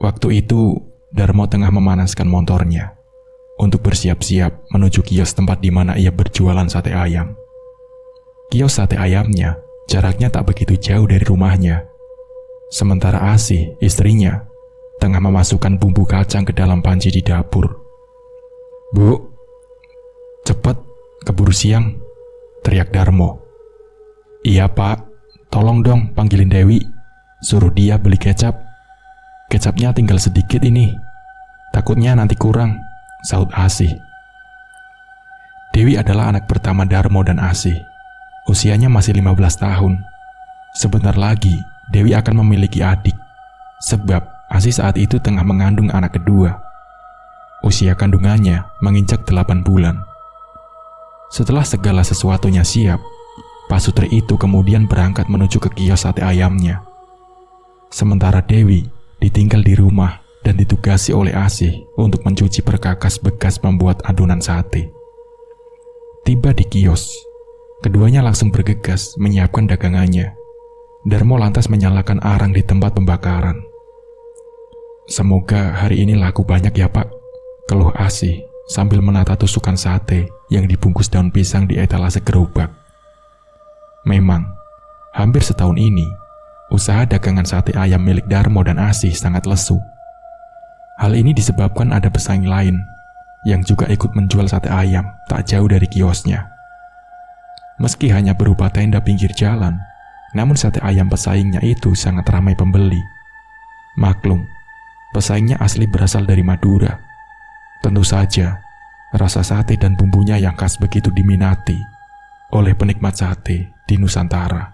Waktu itu, Darmo tengah memanaskan motornya untuk bersiap-siap menuju kios tempat di mana ia berjualan sate ayam. Kios sate ayamnya jaraknya tak begitu jauh dari rumahnya. Sementara Asih, istrinya, tengah memasukkan bumbu kacang ke dalam panci di dapur. "Bu, cepet, keburu siang," teriak Darmo. "Iya pak, tolong dong panggilin Dewi, suruh dia beli kecap. Kecapnya tinggal sedikit ini, takutnya nanti kurang," sahut Asih. Dewi adalah anak pertama Darmo dan Asih. Usianya masih 15 tahun. Sebentar lagi Dewi akan memiliki adik, sebab Asih saat itu tengah mengandung anak kedua. Usia kandungannya menginjak 8 bulan. Setelah segala sesuatunya siap, Pak Sutri itu kemudian berangkat menuju ke kios sate ayamnya. Sementara Dewi ditinggal di rumah dan ditugasi oleh Asih untuk mencuci perkakas bekas membuat adonan sate. Tiba di kios, keduanya langsung bergegas menyiapkan dagangannya. Darmo lantas menyalakan arang di tempat pembakaran. "Semoga hari ini laku banyak ya pak," keluh Asih sambil menata tusukan sate yang dibungkus daun pisang di etalase gerobak. Memang, hampir setahun ini, usaha dagangan sate ayam milik Darmo dan Asih sangat lesu. Hal ini disebabkan ada pesaing lain yang juga ikut menjual sate ayam tak jauh dari kiosnya. Meski hanya berupa tenda pinggir jalan, namun sate ayam pesaingnya itu sangat ramai pembeli. Maklum, pesaingnya asli berasal dari Madura. Tentu saja, rasa sate dan bumbunya yang khas begitu diminati oleh penikmat sate di Nusantara.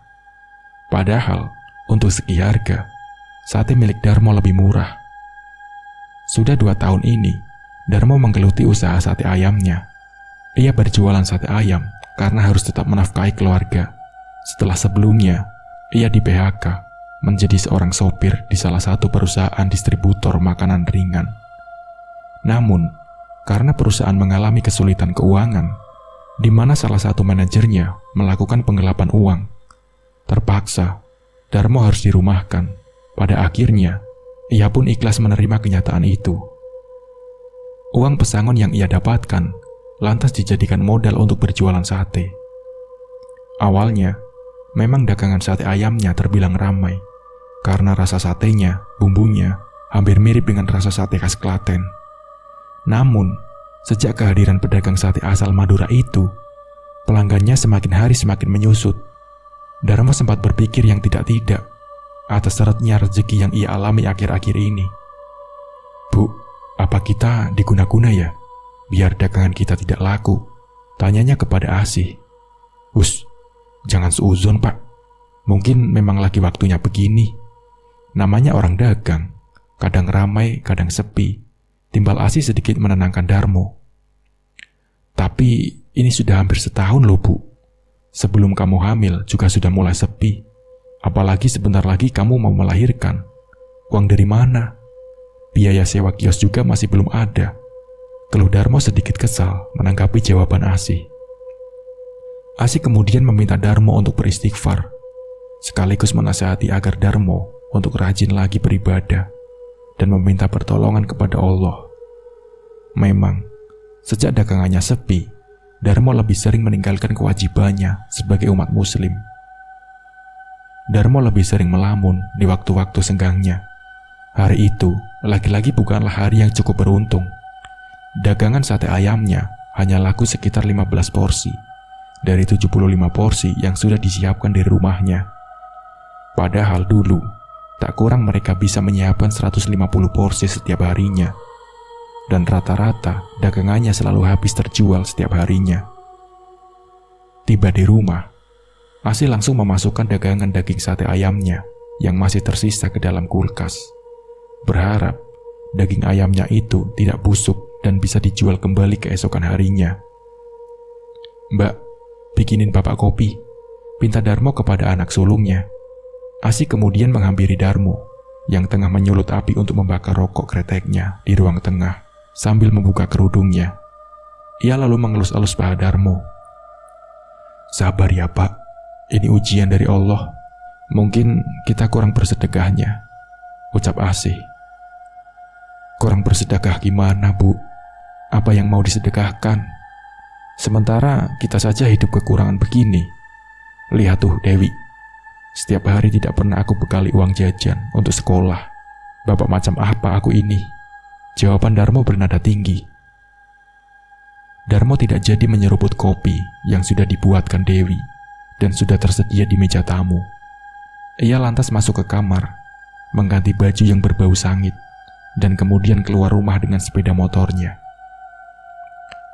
Padahal, untuk segi harga, sate milik Darmo lebih murah. Sudah 2 tahun ini, Darmo menggeluti usaha sate ayamnya. Ia berjualan sate ayam karena harus tetap menafkahi keluarga. Setelah sebelumnya, ia di PHK menjadi seorang sopir di salah satu perusahaan distributor makanan ringan. Namun, karena perusahaan mengalami kesulitan keuangan, di mana salah satu manajernya melakukan penggelapan uang, terpaksa Darmo harus dirumahkan. Pada akhirnya, ia pun ikhlas menerima kenyataan itu. Uang pesangon yang ia dapatkan lantas dijadikan modal untuk berjualan sate. Awalnya, memang dagangan sate ayamnya terbilang ramai, karena rasa satenya, bumbunya, hampir mirip dengan rasa sate khas Klaten. Namun, sejak kehadiran pedagang sate asal Madura itu, pelanggannya semakin hari semakin menyusut. Darmo sempat berpikir yang tidak-tidak atas seretnya rezeki yang ia alami akhir-akhir ini. "Bu, apa kita diguna-guna ya, biar dagangan kita tidak laku?" tanyanya kepada Asih. "Hus, jangan suuzon pak, mungkin memang lagi waktunya begini. Namanya orang dagang, kadang ramai, kadang sepi," timbal Asih sedikit menenangkan Darmo. "Tapi ini sudah hampir setahun loh bu. Sebelum kamu hamil juga sudah mulai sepi. Apalagi sebentar lagi kamu mau melahirkan. Uang dari mana? Biaya sewa kios juga masih belum ada," keluh Darmo sedikit kesal menanggapi jawaban Asih. Asih kemudian meminta Darmo untuk beristighfar, sekaligus menasihati agar Darmo untuk rajin lagi beribadah dan meminta pertolongan kepada Allah. Memang, sejak dagangannya sepi, Darmo lebih sering meninggalkan kewajibannya sebagai umat muslim. Darmo lebih sering melamun di waktu-waktu senggangnya. Hari itu, lagi-lagi bukanlah hari yang cukup beruntung. Dagangan sate ayamnya hanya laku sekitar 15 porsi dari 75 porsi yang sudah disiapkan di rumahnya. Padahal dulu, tak kurang mereka bisa menyiapkan 150 porsi setiap harinya. Dan rata-rata dagangannya selalu habis terjual setiap harinya. Tiba di rumah, Asih langsung memasukkan dagangan daging sate ayamnya yang masih tersisa ke dalam kulkas, berharap daging ayamnya itu tidak busuk dan bisa dijual kembali keesokan harinya. "Mbak, bikinin bapak kopi," pinta Darmo kepada anak sulungnya. Asih kemudian menghampiri Darmo yang tengah menyulut api untuk membakar rokok kreteknya di ruang tengah sambil membuka kerudungnya. Ia lalu mengelus-elus paha Darmo. "Sabar ya pak, ini ujian dari Allah. Mungkin kita kurang bersedekahnya," ucap Asih. Kurang bersedekah gimana, Bu? Apa yang mau disedekahkan? Sementara kita saja hidup kekurangan begini. Lihat tuh Dewi, setiap hari tidak pernah aku bekali uang jajan untuk sekolah. Bapak macam apa aku ini? Jawaban Darmo bernada tinggi. Darmo tidak jadi menyeruput kopi yang sudah dibuatkan Dewi dan sudah tersedia di meja tamu. Ia lantas masuk ke kamar, mengganti baju yang berbau sangit, dan kemudian keluar rumah dengan sepeda motornya.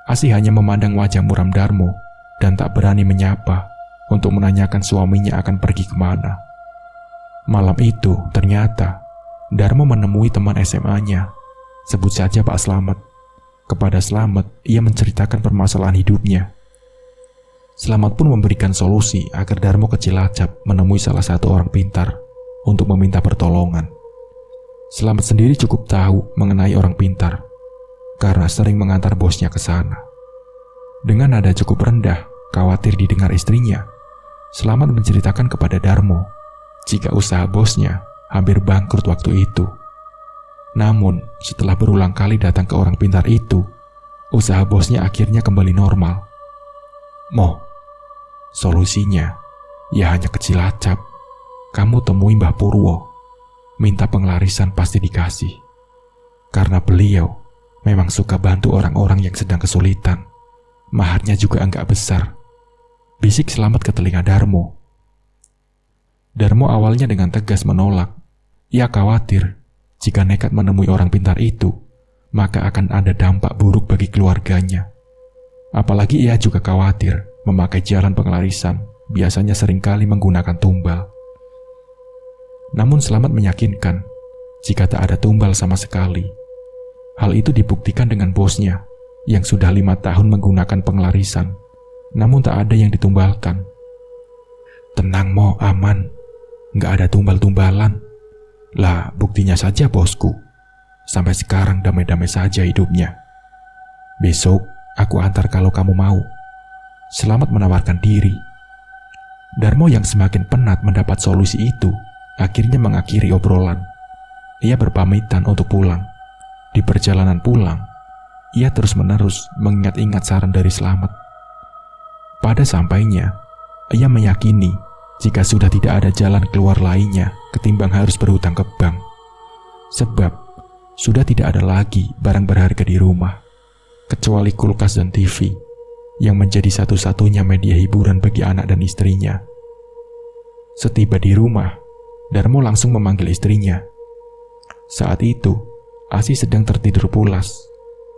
Asih hanya memandang wajah muram Darmo dan tak berani menyapa untuk menanyakan suaminya akan pergi kemana. Malam itu ternyata Darmo menemui teman SMA-nya, sebut saja Pak Slamet. Kepada Slamet, ia menceritakan permasalahan hidupnya. Slamet pun memberikan solusi agar Darmo ke Cilacap menemui salah satu orang pintar untuk meminta pertolongan. Slamet sendiri cukup tahu mengenai orang pintar karena sering mengantar bosnya ke sana. Dengan nada cukup rendah, khawatir didengar istrinya, Slamet menceritakan kepada Darmo jika usaha bosnya hampir bangkrut waktu itu. Namun, setelah berulang kali datang ke orang pintar itu, usaha bosnya akhirnya kembali normal. Mo, solusinya ya hanya ke Cilacap. Kamu temui Mbah Purwo, minta penglarisan pasti dikasih. Karena beliau memang suka bantu orang-orang yang sedang kesulitan. Maharnya juga enggak besar, bisik Slamet ke telinga Darmo. Darmo awalnya dengan tegas menolak. Ia khawatir jika nekat menemui orang pintar itu, maka akan ada dampak buruk bagi keluarganya. Apalagi ia juga khawatir memakai jalan penglarisan biasanya seringkali menggunakan tumbal. Namun Slamet meyakinkan jika tak ada tumbal sama sekali. Hal itu dibuktikan dengan bosnya yang sudah 5 tahun menggunakan penglarisan, namun tak ada yang ditumbalkan. Tenang Mo, aman. Nggak ada tumbal-tumbalan. Lah, buktinya saja bosku. Sampai sekarang damai-damai saja hidupnya. Besok aku antar kalau kamu mau. Slamet menawarkan diri. Darmo yang semakin penat mendapat solusi itu, akhirnya mengakhiri obrolan. Ia berpamitan untuk pulang. Di perjalanan pulang, ia terus-menerus mengingat-ingat saran dari Slamet. Pada sampainya, ia meyakini jika sudah tidak ada jalan keluar lainnya ketimbang harus berhutang ke bank. Sebab sudah tidak ada lagi barang berharga di rumah, kecuali kulkas dan TV, yang menjadi satu-satunya media hiburan bagi anak dan istrinya. Setiba di rumah, Darmo langsung memanggil istrinya. Saat itu, Asih sedang tertidur pulas.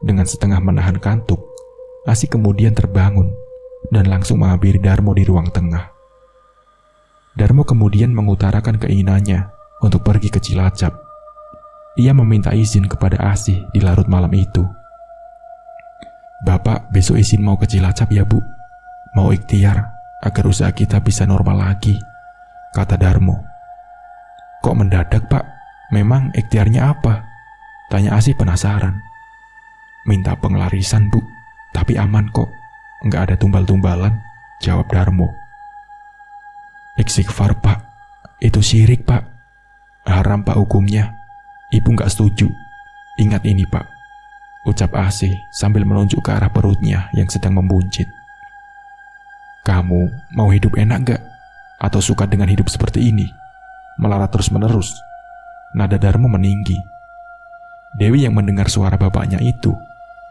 Dengan setengah menahan kantuk, Asih kemudian terbangun dan langsung menghampiri Darmo di ruang tengah. Darmo kemudian mengutarakan keinginannya untuk pergi ke Cilacap. Ia meminta izin kepada Asih di larut malam itu. Bapak besok izin mau ke Cilacap ya Bu. Mau ikhtiar agar usaha kita bisa normal lagi, kata Darmo. Kok mendadak Pak? Memang ikhtiarnya apa? Tanya Asih penasaran. Minta penglarisan Bu, tapi aman kok. Nggak ada tumbal-tumbalan, jawab Darmo. Istighfar Pak, itu syirik Pak. Haram Pak hukumnya. Ibu nggak setuju. Ingat ini Pak, ucap Asih sambil menunjuk ke arah perutnya yang sedang membuncit. Kamu mau hidup enak gak? Atau suka dengan hidup seperti ini? Melarat terus-menerus. Nada Darmo meninggi. Dewi yang mendengar suara bapaknya itu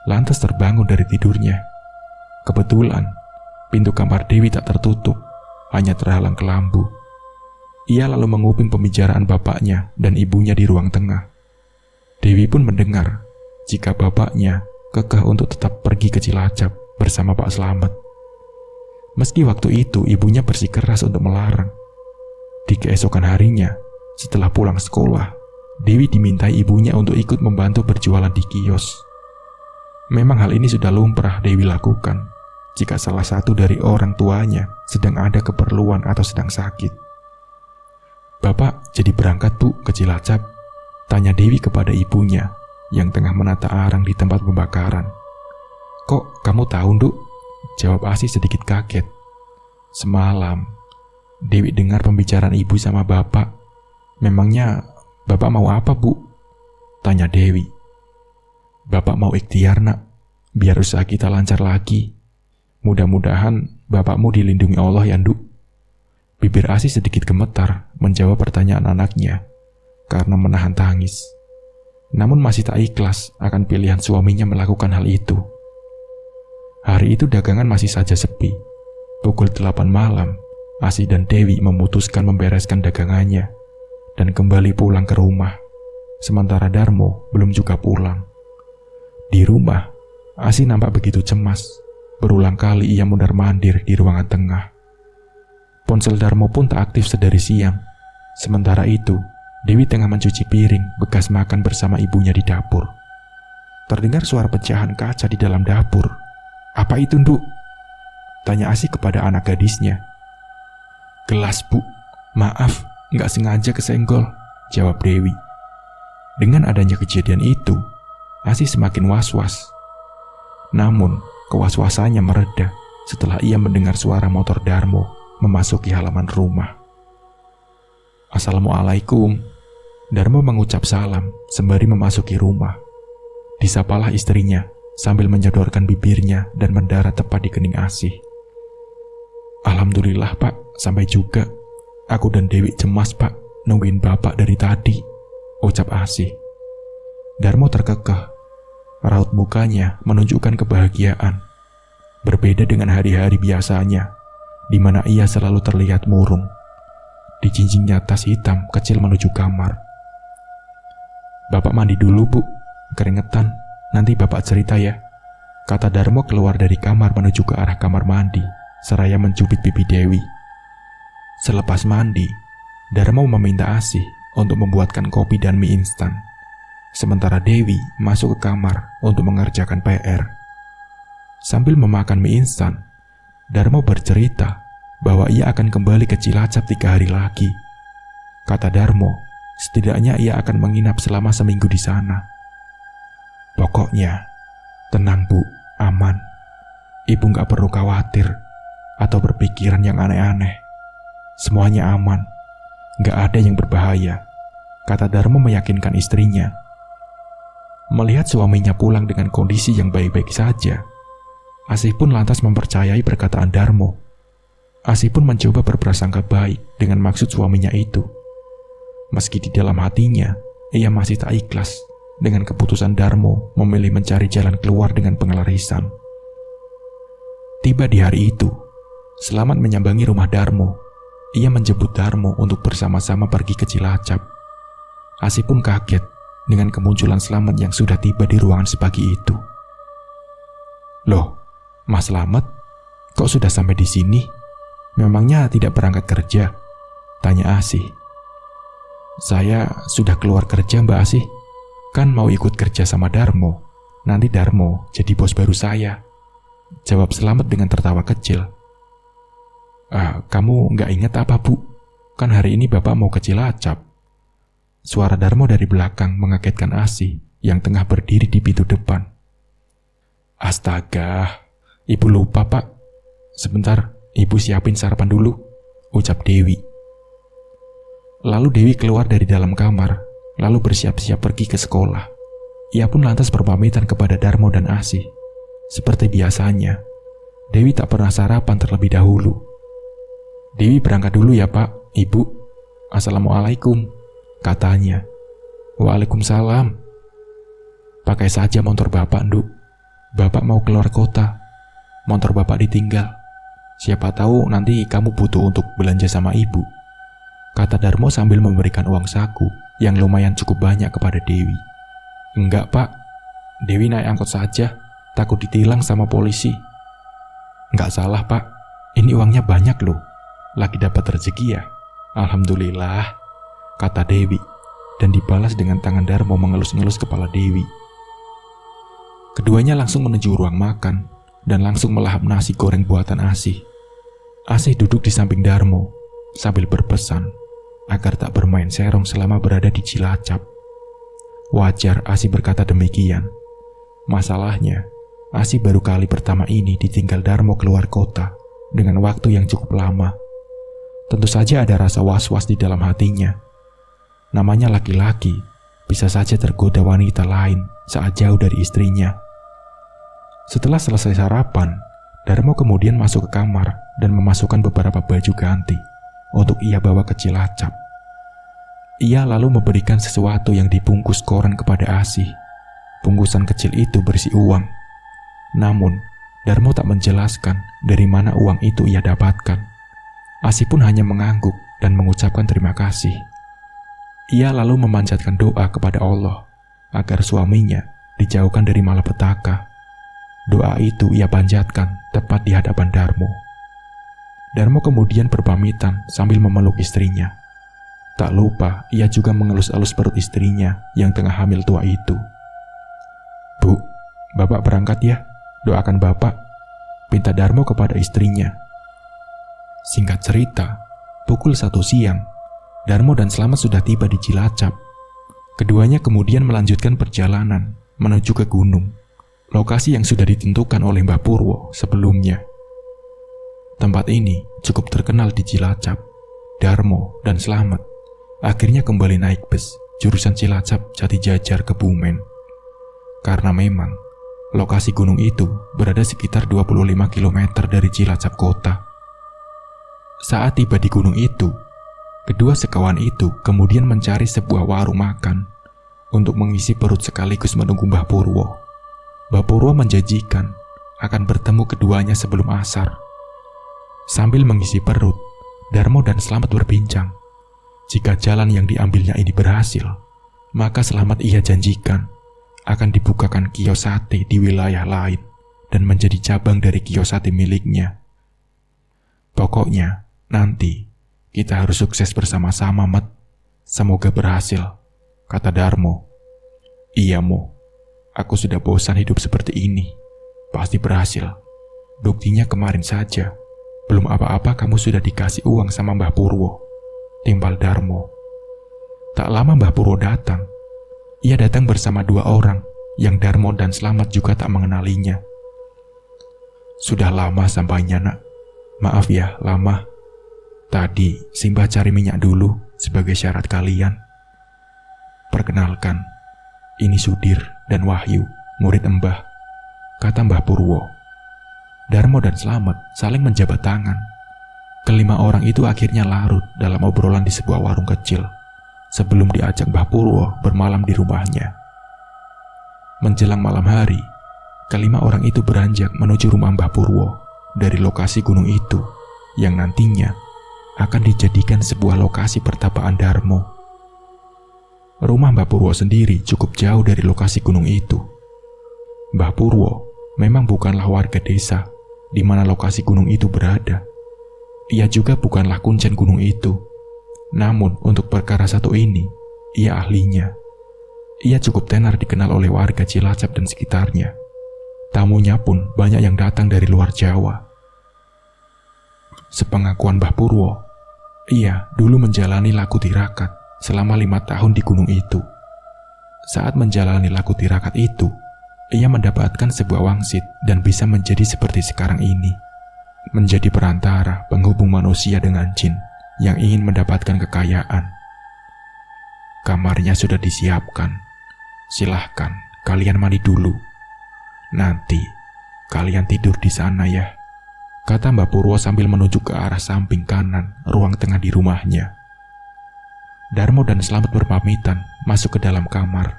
lantas terbangun dari tidurnya. Kebetulan pintu kamar Dewi tak tertutup, hanya terhalang kelambu. Ia lalu menguping pembicaraan bapaknya dan ibunya di ruang tengah. Dewi pun mendengar jika bapaknya kekeh untuk tetap pergi ke Cilacap bersama Pak Slamet. Meski waktu itu ibunya bersikeras untuk melarang. Di keesokan harinya, setelah pulang sekolah, Dewi dimintai ibunya untuk ikut membantu berjualan di kios. Memang hal ini sudah lumrah Dewi lakukan jika salah satu dari orang tuanya sedang ada keperluan atau sedang sakit. Bapak jadi berangkat Bu ke Cilacap? Tanya Dewi kepada ibunya yang tengah menata arang di tempat pembakaran. Kok kamu tahu Nduk? Jawab Asih sedikit kaget. Semalam Dewi dengar pembicaraan ibu sama bapak. Memangnya bapak mau apa Bu? Tanya Dewi. Bapak mau ikhtiar nak, biar usaha kita lancar lagi. Mudah-mudahan bapakmu dilindungi Allah ya Nduk. Bibir Asih sedikit gemetar menjawab pertanyaan anaknya karena menahan tangis. Namun masih tak ikhlas akan pilihan suaminya melakukan hal itu. Hari itu dagangan masih saja sepi. Pukul 8 malam, Asih dan Dewi memutuskan membereskan dagangannya dan kembali pulang ke rumah. Sementara Darmo belum juga pulang. Di rumah, Asih nampak begitu cemas. Berulang kali ia mondar-mandir di ruangan tengah. Ponsel Darmo pun tak aktif sedari siang. Sementara itu, Dewi tengah mencuci piring bekas makan bersama ibunya di dapur. Terdengar suara pecahan kaca di dalam dapur. "Apa itu, Nduk?" tanya Asih kepada anak gadisnya. "Gelas, Bu. Maaf, nggak sengaja kesenggol," jawab Dewi. Dengan adanya kejadian itu, Asih semakin was-was. Namun, kewaswasannya mereda setelah ia mendengar suara motor Darmo memasuki halaman rumah. "Assalamualaikum." Darmo mengucap salam sembari memasuki rumah. Disapalah istrinya sambil menyodorkan bibirnya dan mendarat tepat di kening Asih. "Alhamdulillah Pak, sampai juga. Aku dan Dewi cemas Pak, nungguin Bapak dari tadi," ucap Asih. Darmo terkekeh. Raut mukanya menunjukkan kebahagiaan. Berbeda dengan hari-hari biasanya, di mana ia selalu terlihat murung. Dijinjingnya tas hitam kecil menuju kamar. "Bapak mandi dulu Bu, keringetan, nanti Bapak cerita ya," kata Darmo keluar dari kamar menuju ke arah kamar mandi, seraya mencubit pipi Dewi. Selepas mandi, Darmo meminta Asih untuk membuatkan kopi dan mie instan. Sementara Dewi masuk ke kamar untuk mengerjakan PR. Sambil memakan mie instan, Darmo bercerita bahwa ia akan kembali ke Cilacap 3 hari lagi. Kata Darmo, setidaknya ia akan menginap selama seminggu di sana. "Pokoknya, tenang Bu, aman. Ibu gak perlu khawatir atau berpikiran yang aneh-aneh. Semuanya aman, gak ada yang berbahaya," kata Darmo meyakinkan istrinya. Melihat suaminya pulang dengan kondisi yang baik-baik saja, Asih pun lantas mempercayai perkataan Darmo. Asih pun mencoba berprasangka baik dengan maksud suaminya itu. Meski di dalam hatinya, ia masih tak ikhlas dengan keputusan Darmo memilih mencari jalan keluar dengan pengelarisan. Tiba di hari itu, Selamat menyambangi rumah Darmo. Ia menjemput Darmo untuk bersama-sama pergi ke Cilacap. Asih pun kaget dengan kemunculan Selamat yang sudah tiba di ruangan sepagi itu. "Loh, Mas Selamat, kok sudah sampai di sini? Memangnya tidak berangkat kerja?" tanya Asih. "Saya sudah keluar kerja Mbak Asih, kan mau ikut kerja sama Darmo. Nanti Darmo jadi bos baru saya," jawab Selamat dengan tertawa kecil. "Kamu nggak ingat apa Bu? Kan hari ini Bapak mau ke Cilacap." Suara Darmo dari belakang mengagetkan Asih yang tengah berdiri di pintu depan. "Astaga, Ibu lupa Pak. Sebentar, Ibu siapin sarapan dulu," ucap Dewi. Lalu Dewi keluar dari dalam kamar, lalu bersiap-siap pergi ke sekolah. Ia pun lantas berpamitan kepada Darmo dan Asih. Seperti biasanya, Dewi tak pernah sarapan terlebih dahulu. "Dewi berangkat dulu ya Pak, Ibu. Assalamualaikum," katanya. "Waalaikumsalam." "Pakai saja motor Bapak, Nduk. Bapak mau keluar kota. Motor Bapak ditinggal. Siapa tahu nanti kamu butuh untuk belanja sama Ibu," kata Darmo sambil memberikan uang saku yang lumayan cukup banyak kepada Dewi. "Enggak Pak, Dewi naik angkot saja, takut ditilang sama polisi." "Enggak salah Pak, ini uangnya banyak loh. Lagi dapat rezeki ya. Alhamdulillah," kata Dewi, dan dibalas dengan tangan Darmo mengelus-ngelus kepala Dewi. Keduanya langsung menuju ruang makan dan langsung melahap nasi goreng buatan Asih. Asih duduk di samping Darmo sambil berpesan agar tak bermain serong selama berada di Cilacap. Wajar Asih berkata demikian. Masalahnya, Asih baru kali pertama ini ditinggal Darmo keluar kota dengan waktu yang cukup lama. Tentu saja ada rasa was-was di dalam hatinya. Namanya laki-laki, bisa saja tergoda wanita lain saat jauh dari istrinya. Setelah selesai sarapan, Darmo kemudian masuk ke kamar dan memasukkan beberapa baju ganti untuk ia bawa ke Cilacap. Ia lalu memberikan sesuatu yang dibungkus koran kepada Asih. Bungkusan kecil itu berisi uang. Namun, Darmo tak menjelaskan dari mana uang itu ia dapatkan. Asih pun hanya mengangguk dan mengucapkan terima kasih. Ia lalu memanjatkan doa kepada Allah agar suaminya dijauhkan dari malapetaka. Doa itu ia panjatkan tepat di hadapan Darmo. Darmo kemudian berpamitan sambil memeluk istrinya. Tak lupa ia juga mengelus-elus perut istrinya yang tengah hamil tua itu. "Bu, Bapak berangkat ya, doakan Bapak," pinta Darmo kepada istrinya. Singkat cerita, pukul 1 siang, Darmo dan Slamet sudah tiba di Cilacap. Keduanya kemudian melanjutkan perjalanan menuju ke gunung, lokasi yang sudah ditentukan oleh Mbah Purwo sebelumnya. Tempat ini cukup terkenal di Cilacap. Darmo dan Slamet akhirnya kembali naik bus jurusan Cilacap Jatijajar Kebumen. Karena memang lokasi gunung itu berada sekitar 25 km dari Cilacap kota. Saat tiba di gunung itu, kedua sekawan itu kemudian mencari sebuah warung makan untuk mengisi perut sekaligus menunggu Mbah Purwo. Mbah Purwo menjanjikan akan bertemu keduanya sebelum asar. Sambil mengisi perut, Darmo dan Slamet berbincang. Jika jalan yang diambilnya ini berhasil, maka Slamet ia janjikan akan dibukakan kios sate di wilayah lain dan menjadi cabang dari kios sate miliknya. "Pokoknya, nanti kita harus sukses bersama-sama, Mat. Semoga berhasil," kata Darmo. "Iya, Mo. Aku sudah bosan hidup seperti ini. Pasti berhasil. Buktinya kemarin saja. Belum apa-apa kamu sudah dikasih uang sama Mbah Purwo," timbal Darmo. Tak lama Mbah Purwo datang. Ia datang bersama 2 orang yang Darmo dan Slamet juga tak mengenalinya. "Sudah lama sampainya, Nak. Maaf ya, lama. Tadi Simbah cari minyak dulu sebagai syarat kalian. Perkenalkan, ini Sudir dan Wahyu, murid Mbah," kata Mbah Purwo. Darmo dan Slamet saling menjabat tangan. Kelima orang itu akhirnya larut dalam obrolan di sebuah warung kecil sebelum diajak Mbah Purwo bermalam di rumahnya. Menjelang malam hari, kelima orang itu beranjak menuju rumah Mbah Purwo dari lokasi gunung itu yang nantinya akan dijadikan sebuah lokasi pertapaan Darmo. Rumah Mbah Purwo sendiri cukup jauh dari lokasi gunung itu. Mbah Purwo memang bukanlah warga desa di mana lokasi gunung itu berada. Ia juga bukanlah kuncen gunung itu. Namun untuk perkara satu ini, ia ahlinya. Ia cukup tenar dikenal oleh warga Cilacap dan sekitarnya. Tamunya pun banyak yang datang dari luar Jawa. Sepengakuan Mbah Purwo, ia dulu menjalani laku tirakat selama 5 tahun di gunung itu. Saat menjalani laku tirakat itu, ia mendapatkan sebuah wangsit dan bisa menjadi seperti sekarang ini. Menjadi perantara penghubung manusia dengan jin yang ingin mendapatkan kekayaan. Kamarnya sudah disiapkan. Silahkan kalian mandi dulu. Nanti kalian tidur di sana ya, kata Mbah Purwo sambil menuju ke arah samping kanan ruang tengah di rumahnya. Darmo dan Slamet berpamitan masuk ke dalam kamar.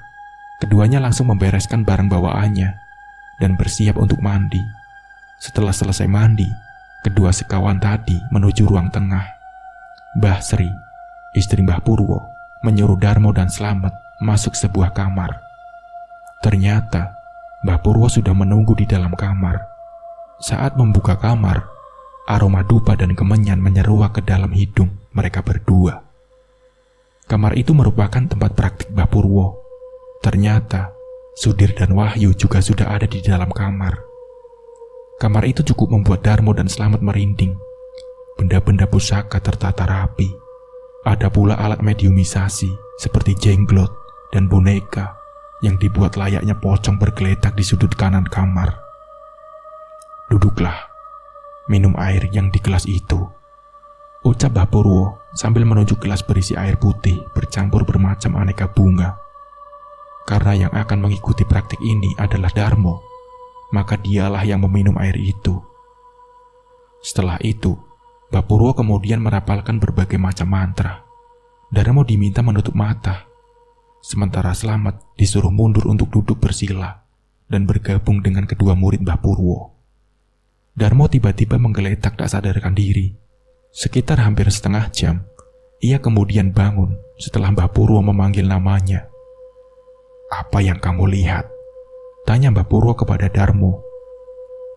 Keduanya langsung membereskan barang bawaannya dan bersiap untuk mandi. Setelah selesai mandi, kedua sekawan tadi menuju ruang tengah. Mbah Sri, istri Mbah Purwo, menyuruh Darmo dan Slamet masuk sebuah kamar. Ternyata Mbah Purwo sudah menunggu di dalam kamar. Saat membuka kamar, aroma dupa dan kemenyan menyeruak ke dalam hidung mereka berdua. Kamar itu merupakan tempat praktik Mbah Purwo. Ternyata Sudir dan Wahyu juga sudah ada di dalam kamar. Kamar itu cukup membuat Darmo dan Slamet merinding. Benda-benda pusaka tertata rapi. Ada pula alat mediumisasi seperti jenglot dan boneka yang dibuat layaknya pocong bergeletak di sudut kanan kamar. "Duduklah, minum air yang di gelas itu," ucap Mbah Purwo sambil menunjuk gelas berisi air putih bercampur bermacam aneka bunga. Karena yang akan mengikuti praktik ini adalah Darmo, maka dialah yang meminum air itu. Setelah itu, Mbah Purwo kemudian merapalkan berbagai macam mantra. Darmo diminta menutup mata, sementara Slamet disuruh mundur untuk duduk bersila dan bergabung dengan kedua murid Mbah Purwo. Darmo tiba-tiba menggeletak tak sadarkan diri. Sekitar hampir setengah jam, ia kemudian bangun setelah Mbah Purwo memanggil namanya. "Apa yang kamu lihat?" tanya Mbah Purwo kepada Darmo.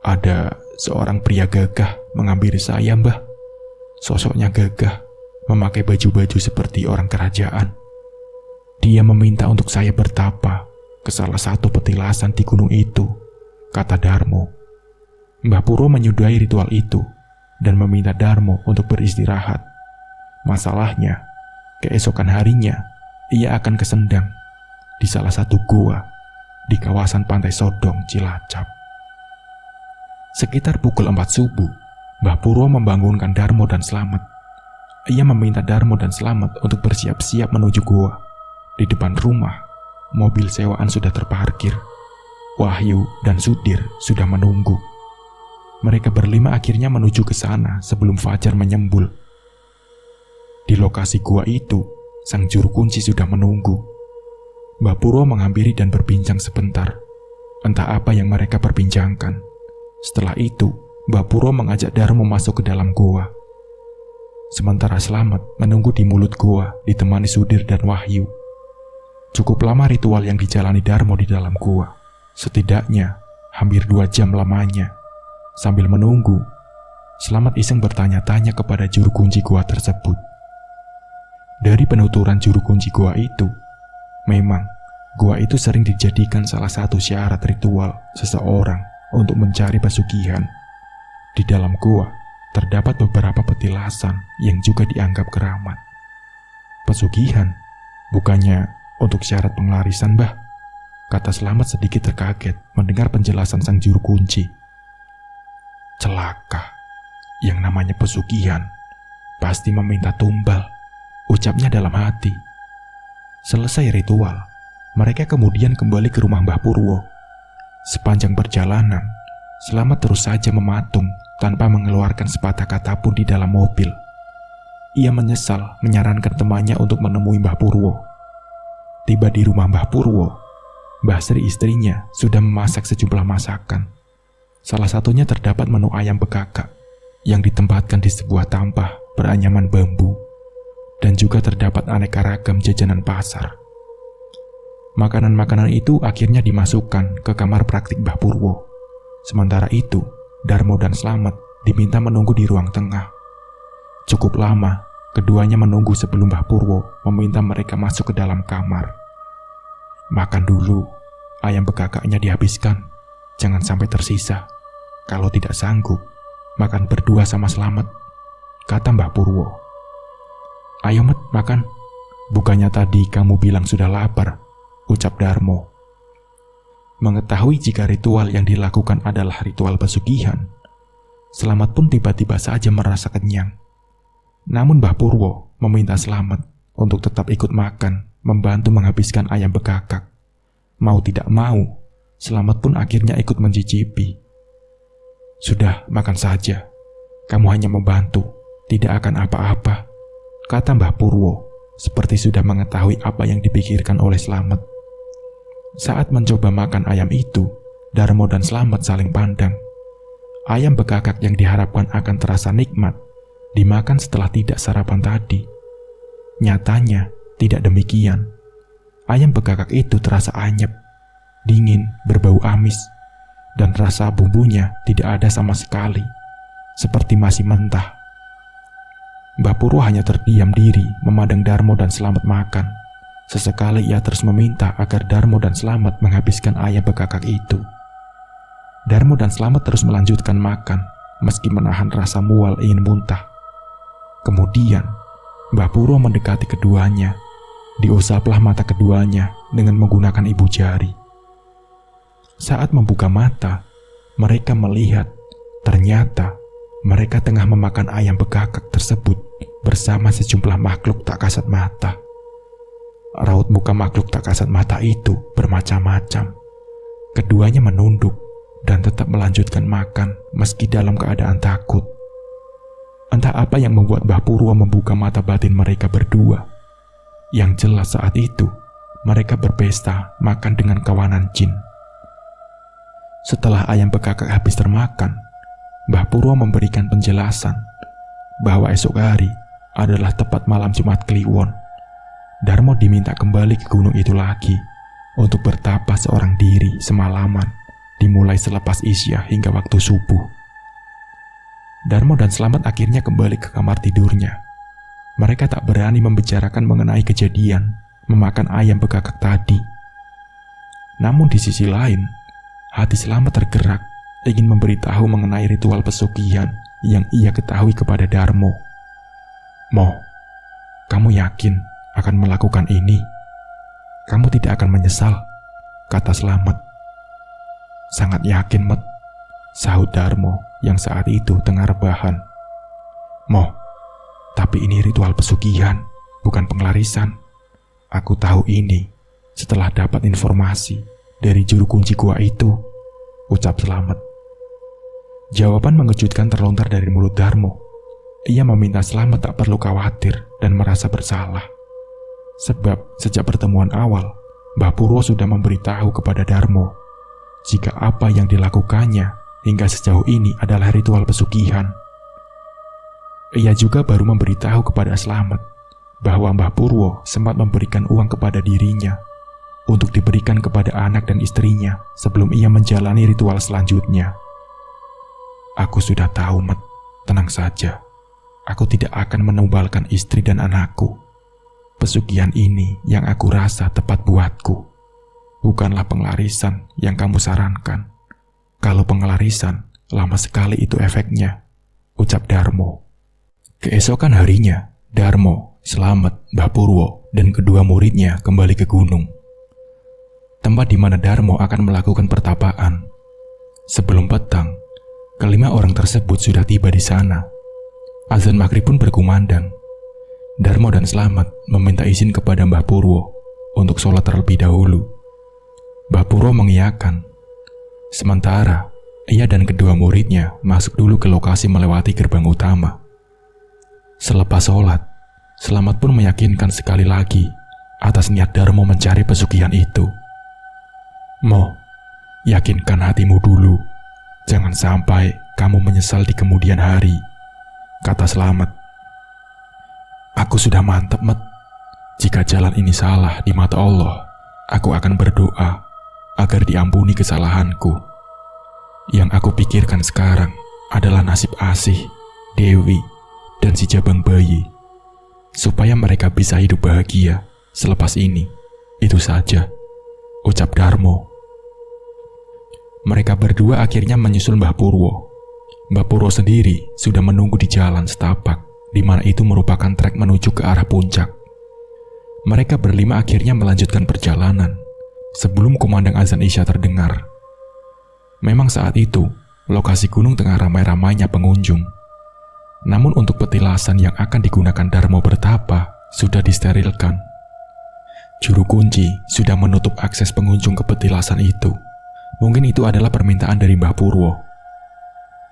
"Ada seorang pria gagah menghampiri saya, Mbah. Sosoknya gagah, memakai baju-baju seperti orang kerajaan. Dia meminta untuk saya bertapa ke salah satu petilasan di gunung itu," kata Darmo. Mbah Purwo menyudahi ritual itu dan meminta Darmo untuk beristirahat. Masalahnya, keesokan harinya ia akan ke Sendang di salah satu gua di kawasan Pantai Sodong, Cilacap. Sekitar pukul 4 subuh, Mbah Purwo membangunkan Darmo dan Slamet. Ia meminta Darmo dan Slamet untuk bersiap-siap menuju gua. Di depan rumah, mobil sewaan sudah terparkir. Wahyu dan Sudir sudah menunggu. Mereka berlima akhirnya menuju ke sana sebelum fajar menyembul. Di lokasi gua itu, sang juru kunci sudah menunggu. Mbah Purwo menghampiri dan berbincang sebentar. Entah apa yang mereka perbincangkan. Setelah itu, Mbah Purwo mengajak Darmo masuk ke dalam gua. Sementara Slamet menunggu di mulut gua ditemani Sudir dan Wahyu. Cukup lama ritual yang dijalani Darmo di dalam gua. Setidaknya hampir 2 jam lamanya. Sambil menunggu, Slamet iseng bertanya-tanya kepada juru kunci gua tersebut. Dari penuturan juru kunci gua itu, memang gua itu sering dijadikan salah satu syarat ritual seseorang untuk mencari pesugihan. Di dalam gua terdapat beberapa petilasan yang juga dianggap keramat. Pesugihan? Bukannya untuk syarat penglarisan, Mbah? Kata Slamet sedikit terkaget mendengar penjelasan sang juru kunci. Celaka, yang namanya pesugihan pasti meminta tumbal, ucapnya dalam hati. Selesai ritual, mereka kemudian kembali ke rumah Mbah Purwo. Sepanjang perjalanan, Slamet terus saja mematung tanpa mengeluarkan sepatah kata pun di dalam mobil. Ia menyesal menyarankan temannya untuk menemui Mbah Purwo. Tiba di rumah Mbah Purwo, Mbah Sri istrinya sudah memasak sejumlah masakan. Salah satunya terdapat menu ayam bekakak yang ditempatkan di sebuah tampah beranyaman bambu, dan juga terdapat aneka ragam jajanan pasar. Makanan-makanan itu akhirnya dimasukkan ke kamar praktik Mbah Purwo. Sementara itu, Darmo dan Slamet diminta menunggu di ruang tengah. Cukup lama, keduanya menunggu sebelum Mbah Purwo meminta mereka masuk ke dalam kamar. "Makan dulu, ayam bekakaknya dihabiskan, jangan sampai tersisa. Kalau tidak sanggup, makan berdua sama Slamet," kata Mbah Purwo. "Ayo Met, makan. Bukannya tadi kamu bilang sudah lapar," ucap Darmo. Mengetahui jika ritual yang dilakukan adalah ritual pesugihan, Slamet pun tiba-tiba saja merasa kenyang. Namun Mbah Purwo meminta Slamet untuk tetap ikut makan, membantu menghabiskan ayam bekakak. Mau tidak mau, Slamet pun akhirnya ikut mencicipi. "Sudah, makan saja. Kamu hanya membantu, tidak akan apa-apa," kata Mbah Purwo, seperti sudah mengetahui apa yang dipikirkan oleh Slamet. Saat mencoba makan ayam itu, Darmo dan Slamet saling pandang. Ayam bekakak yang diharapkan akan terasa nikmat dimakan setelah tidak sarapan tadi. Nyatanya tidak demikian. Ayam bekakak itu terasa anyep, dingin, berbau amis, dan rasa bumbunya tidak ada sama sekali, seperti masih mentah. Mbah Purwo hanya terdiam diri memandang Darmo dan Slamet makan. Sesekali ia terus meminta agar Darmo dan Slamet menghabiskan ayam bekakak itu. Darmo dan Slamet terus melanjutkan makan, meski menahan rasa mual ingin muntah. Kemudian, Mbah Purwo mendekati keduanya. Diusaplah mata keduanya dengan menggunakan ibu jari. Saat membuka mata, mereka melihat ternyata mereka tengah memakan ayam bekakak tersebut bersama sejumlah makhluk tak kasat mata. Raut muka makhluk tak kasat mata itu bermacam-macam. Keduanya menunduk dan tetap melanjutkan makan meski dalam keadaan takut. Entah apa yang membuat Mbah Purwo membuka mata batin mereka berdua. Yang jelas saat itu, mereka berpesta makan dengan kawanan jin. Setelah ayam bekakak habis termakan, Mbah Purwo memberikan penjelasan bahwa esok hari adalah tepat malam Jumat Kliwon. Darmo diminta kembali ke gunung itu lagi untuk bertapa seorang diri semalaman, dimulai selepas Isya hingga waktu subuh. Darmo dan Slamet akhirnya kembali ke kamar tidurnya. Mereka tak berani membicarakan mengenai kejadian memakan ayam bekakak tadi. Namun di sisi lain, hati Slamet tergerak ingin memberitahu mengenai ritual pesugihan yang ia ketahui kepada Darmo. "Mo, kamu yakin akan melakukan ini? Kamu tidak akan menyesal," kata Slamet. "Sangat yakin, Met," sahut Darmo yang saat itu tengah rebahan. "Mo, tapi ini ritual pesugihan, bukan penglarisan. Aku tahu ini setelah dapat informasi dari juru kunci gua itu," ucap Slamet. Jawaban mengejutkan terlontar dari mulut Darmo. Ia meminta Slamet tak perlu khawatir dan merasa bersalah. Sebab sejak pertemuan awal, Mbah Purwo sudah memberitahu kepada Darmo jika apa yang dilakukannya hingga sejauh ini adalah ritual pesugihan. Ia juga baru memberitahu kepada Slamet bahwa Mbah Purwo sempat memberikan uang kepada dirinya untuk diberikan kepada anak dan istrinya sebelum ia menjalani ritual selanjutnya. "Aku sudah tahu, Met. Tenang saja. Aku tidak akan menumbalkan istri dan anakku. Pesugihan ini yang aku rasa tepat buatku. Bukanlah penglarisan yang kamu sarankan. Kalau penglarisan, lama sekali itu efeknya," ucap Darmo. Keesokan harinya, Darmo, Slamet, Mbah Purwo, dan kedua muridnya kembali ke gunung. Tempat di mana Darmo akan melakukan pertapaan. Sebelum petang, kelima orang tersebut sudah tiba di sana. Azan maghrib pun berkumandang. Darmo dan Slamet meminta izin kepada Mbah Purwo untuk sholat terlebih dahulu. Mbah Purwo mengiyakan. Sementara, ia dan kedua muridnya masuk dulu ke lokasi melewati gerbang utama. Selepas sholat, Slamet pun meyakinkan sekali lagi atas niat Darmo mencari pesugihan itu. "Mo, yakinkan hatimu dulu. Jangan sampai kamu menyesal di kemudian hari," kata Slamet. "Aku sudah mantap, Met. Jika jalan ini salah di mata Allah, aku akan berdoa agar diampuni kesalahanku. Yang aku pikirkan sekarang adalah nasib Asih, Dewi, dan si Jabang bayi. Supaya mereka bisa hidup bahagia selepas ini. Itu saja," ucap Darmo. Mereka berdua akhirnya menyusul Mbah Purwo. Mbah Purwo sendiri sudah menunggu di jalan setapak, di mana itu merupakan trek menuju ke arah puncak. Mereka berlima akhirnya melanjutkan perjalanan sebelum kumandang azan Isya terdengar. Memang saat itu, lokasi gunung tengah ramai-ramainya pengunjung. Namun untuk petilasan yang akan digunakan Darmo bertapa sudah disterilkan. Juru kunci sudah menutup akses pengunjung ke petilasan itu. Mungkin itu adalah permintaan dari Mbah Purwo.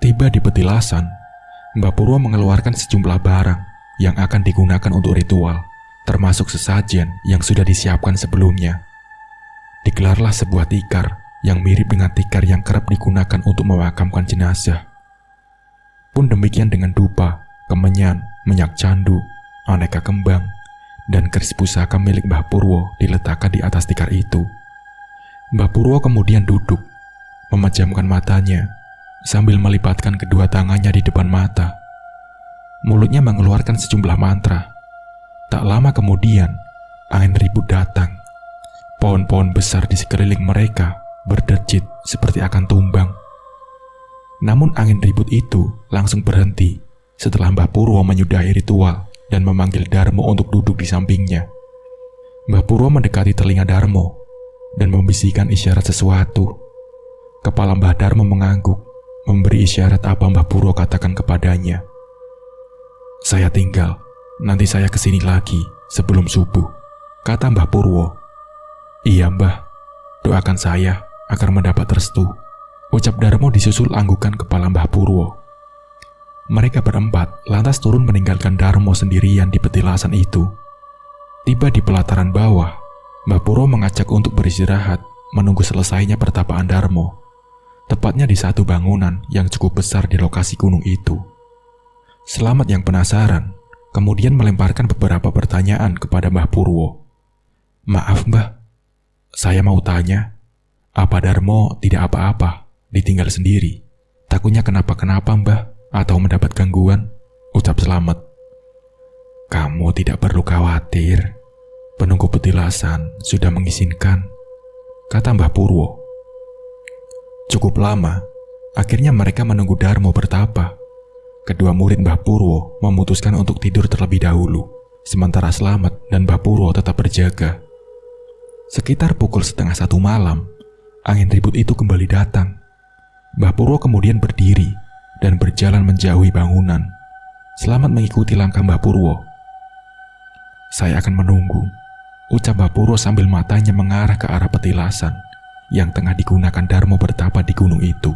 Tiba di petilasan, Mbah Purwo mengeluarkan sejumlah barang yang akan digunakan untuk ritual, termasuk sesajen yang sudah disiapkan sebelumnya. Digelarlah sebuah tikar yang mirip dengan tikar yang kerap digunakan untuk memakamkan jenazah. Pun demikian dengan dupa, kemenyan, minyak candu, aneka kembang, dan keris pusaka milik Mbah Purwo diletakkan di atas tikar itu. Mbah Purwo kemudian duduk, memejamkan matanya, sambil melipatkan kedua tangannya di depan mata. Mulutnya mengeluarkan sejumlah mantra. Tak lama kemudian, angin ribut datang. Pohon-pohon besar di sekeliling mereka berdecit seperti akan tumbang. Namun angin ribut itu langsung berhenti setelah Mbah Purwo menyudahi ritual dan memanggil Darmo untuk duduk di sampingnya. Mbah Purwo mendekati telinga Darmo dan membisikkan isyarat sesuatu. Kepala Mbah Darmo mengangguk, memberi isyarat apa Mbah Purwo katakan kepadanya. "Saya tinggal, nanti saya kesini lagi sebelum subuh," kata Mbah Purwo. Iya Mbah, doakan saya agar mendapat restu, ucap Darmo disusul anggukan kepala Mbah Purwo. Mereka berempat lantas turun meninggalkan Darmo sendirian di petilasan itu. Tiba di pelataran bawah, Mbah Purwo mengajak untuk beristirahat menunggu selesainya pertapaan Darmo, tepatnya di satu bangunan yang cukup besar di lokasi gunung itu. Selamat yang penasaran kemudian melemparkan beberapa pertanyaan kepada Mbah Purwo. Maaf Mbah, saya mau tanya, apa Darmo tidak apa-apa, ditinggal sendiri? Takutnya kenapa-kenapa Mbah, atau mendapat gangguan, ucap Selamat. Kamu tidak perlu khawatir, penunggu petilasan sudah mengizinkan, kata Mbah Purwo. Cukup lama, akhirnya mereka menunggu Darmo bertapa. Kedua murid Mbah Purwo memutuskan untuk tidur terlebih dahulu, sementara Selamat dan Mbah Purwo tetap berjaga. Sekitar pukul 12:30 malam, angin ribut itu kembali datang. Mbah Purwo kemudian berdiri dan berjalan menjauhi bangunan. Selamat mengikuti langkah Mbah Purwo. Saya akan menunggu, ucap Mbah Purwo sambil matanya mengarah ke arah petilasan yang tengah digunakan Darmo bertapa di gunung itu.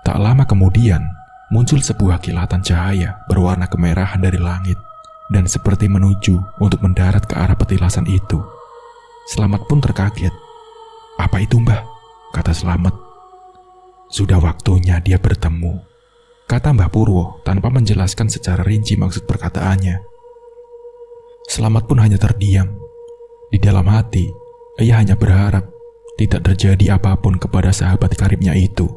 Tak lama kemudian, muncul sebuah kilatan cahaya berwarna kemerahan dari langit dan seperti menuju untuk mendarat ke arah petilasan itu. Selamat pun terkaget. Apa itu Mbah? Kata Selamat. Sudah waktunya dia bertemu, kata Mbah Purwo tanpa menjelaskan secara rinci maksud perkataannya. Selamat pun hanya terdiam. Di dalam hati, ia hanya berharap tidak terjadi apapun kepada sahabat karibnya itu.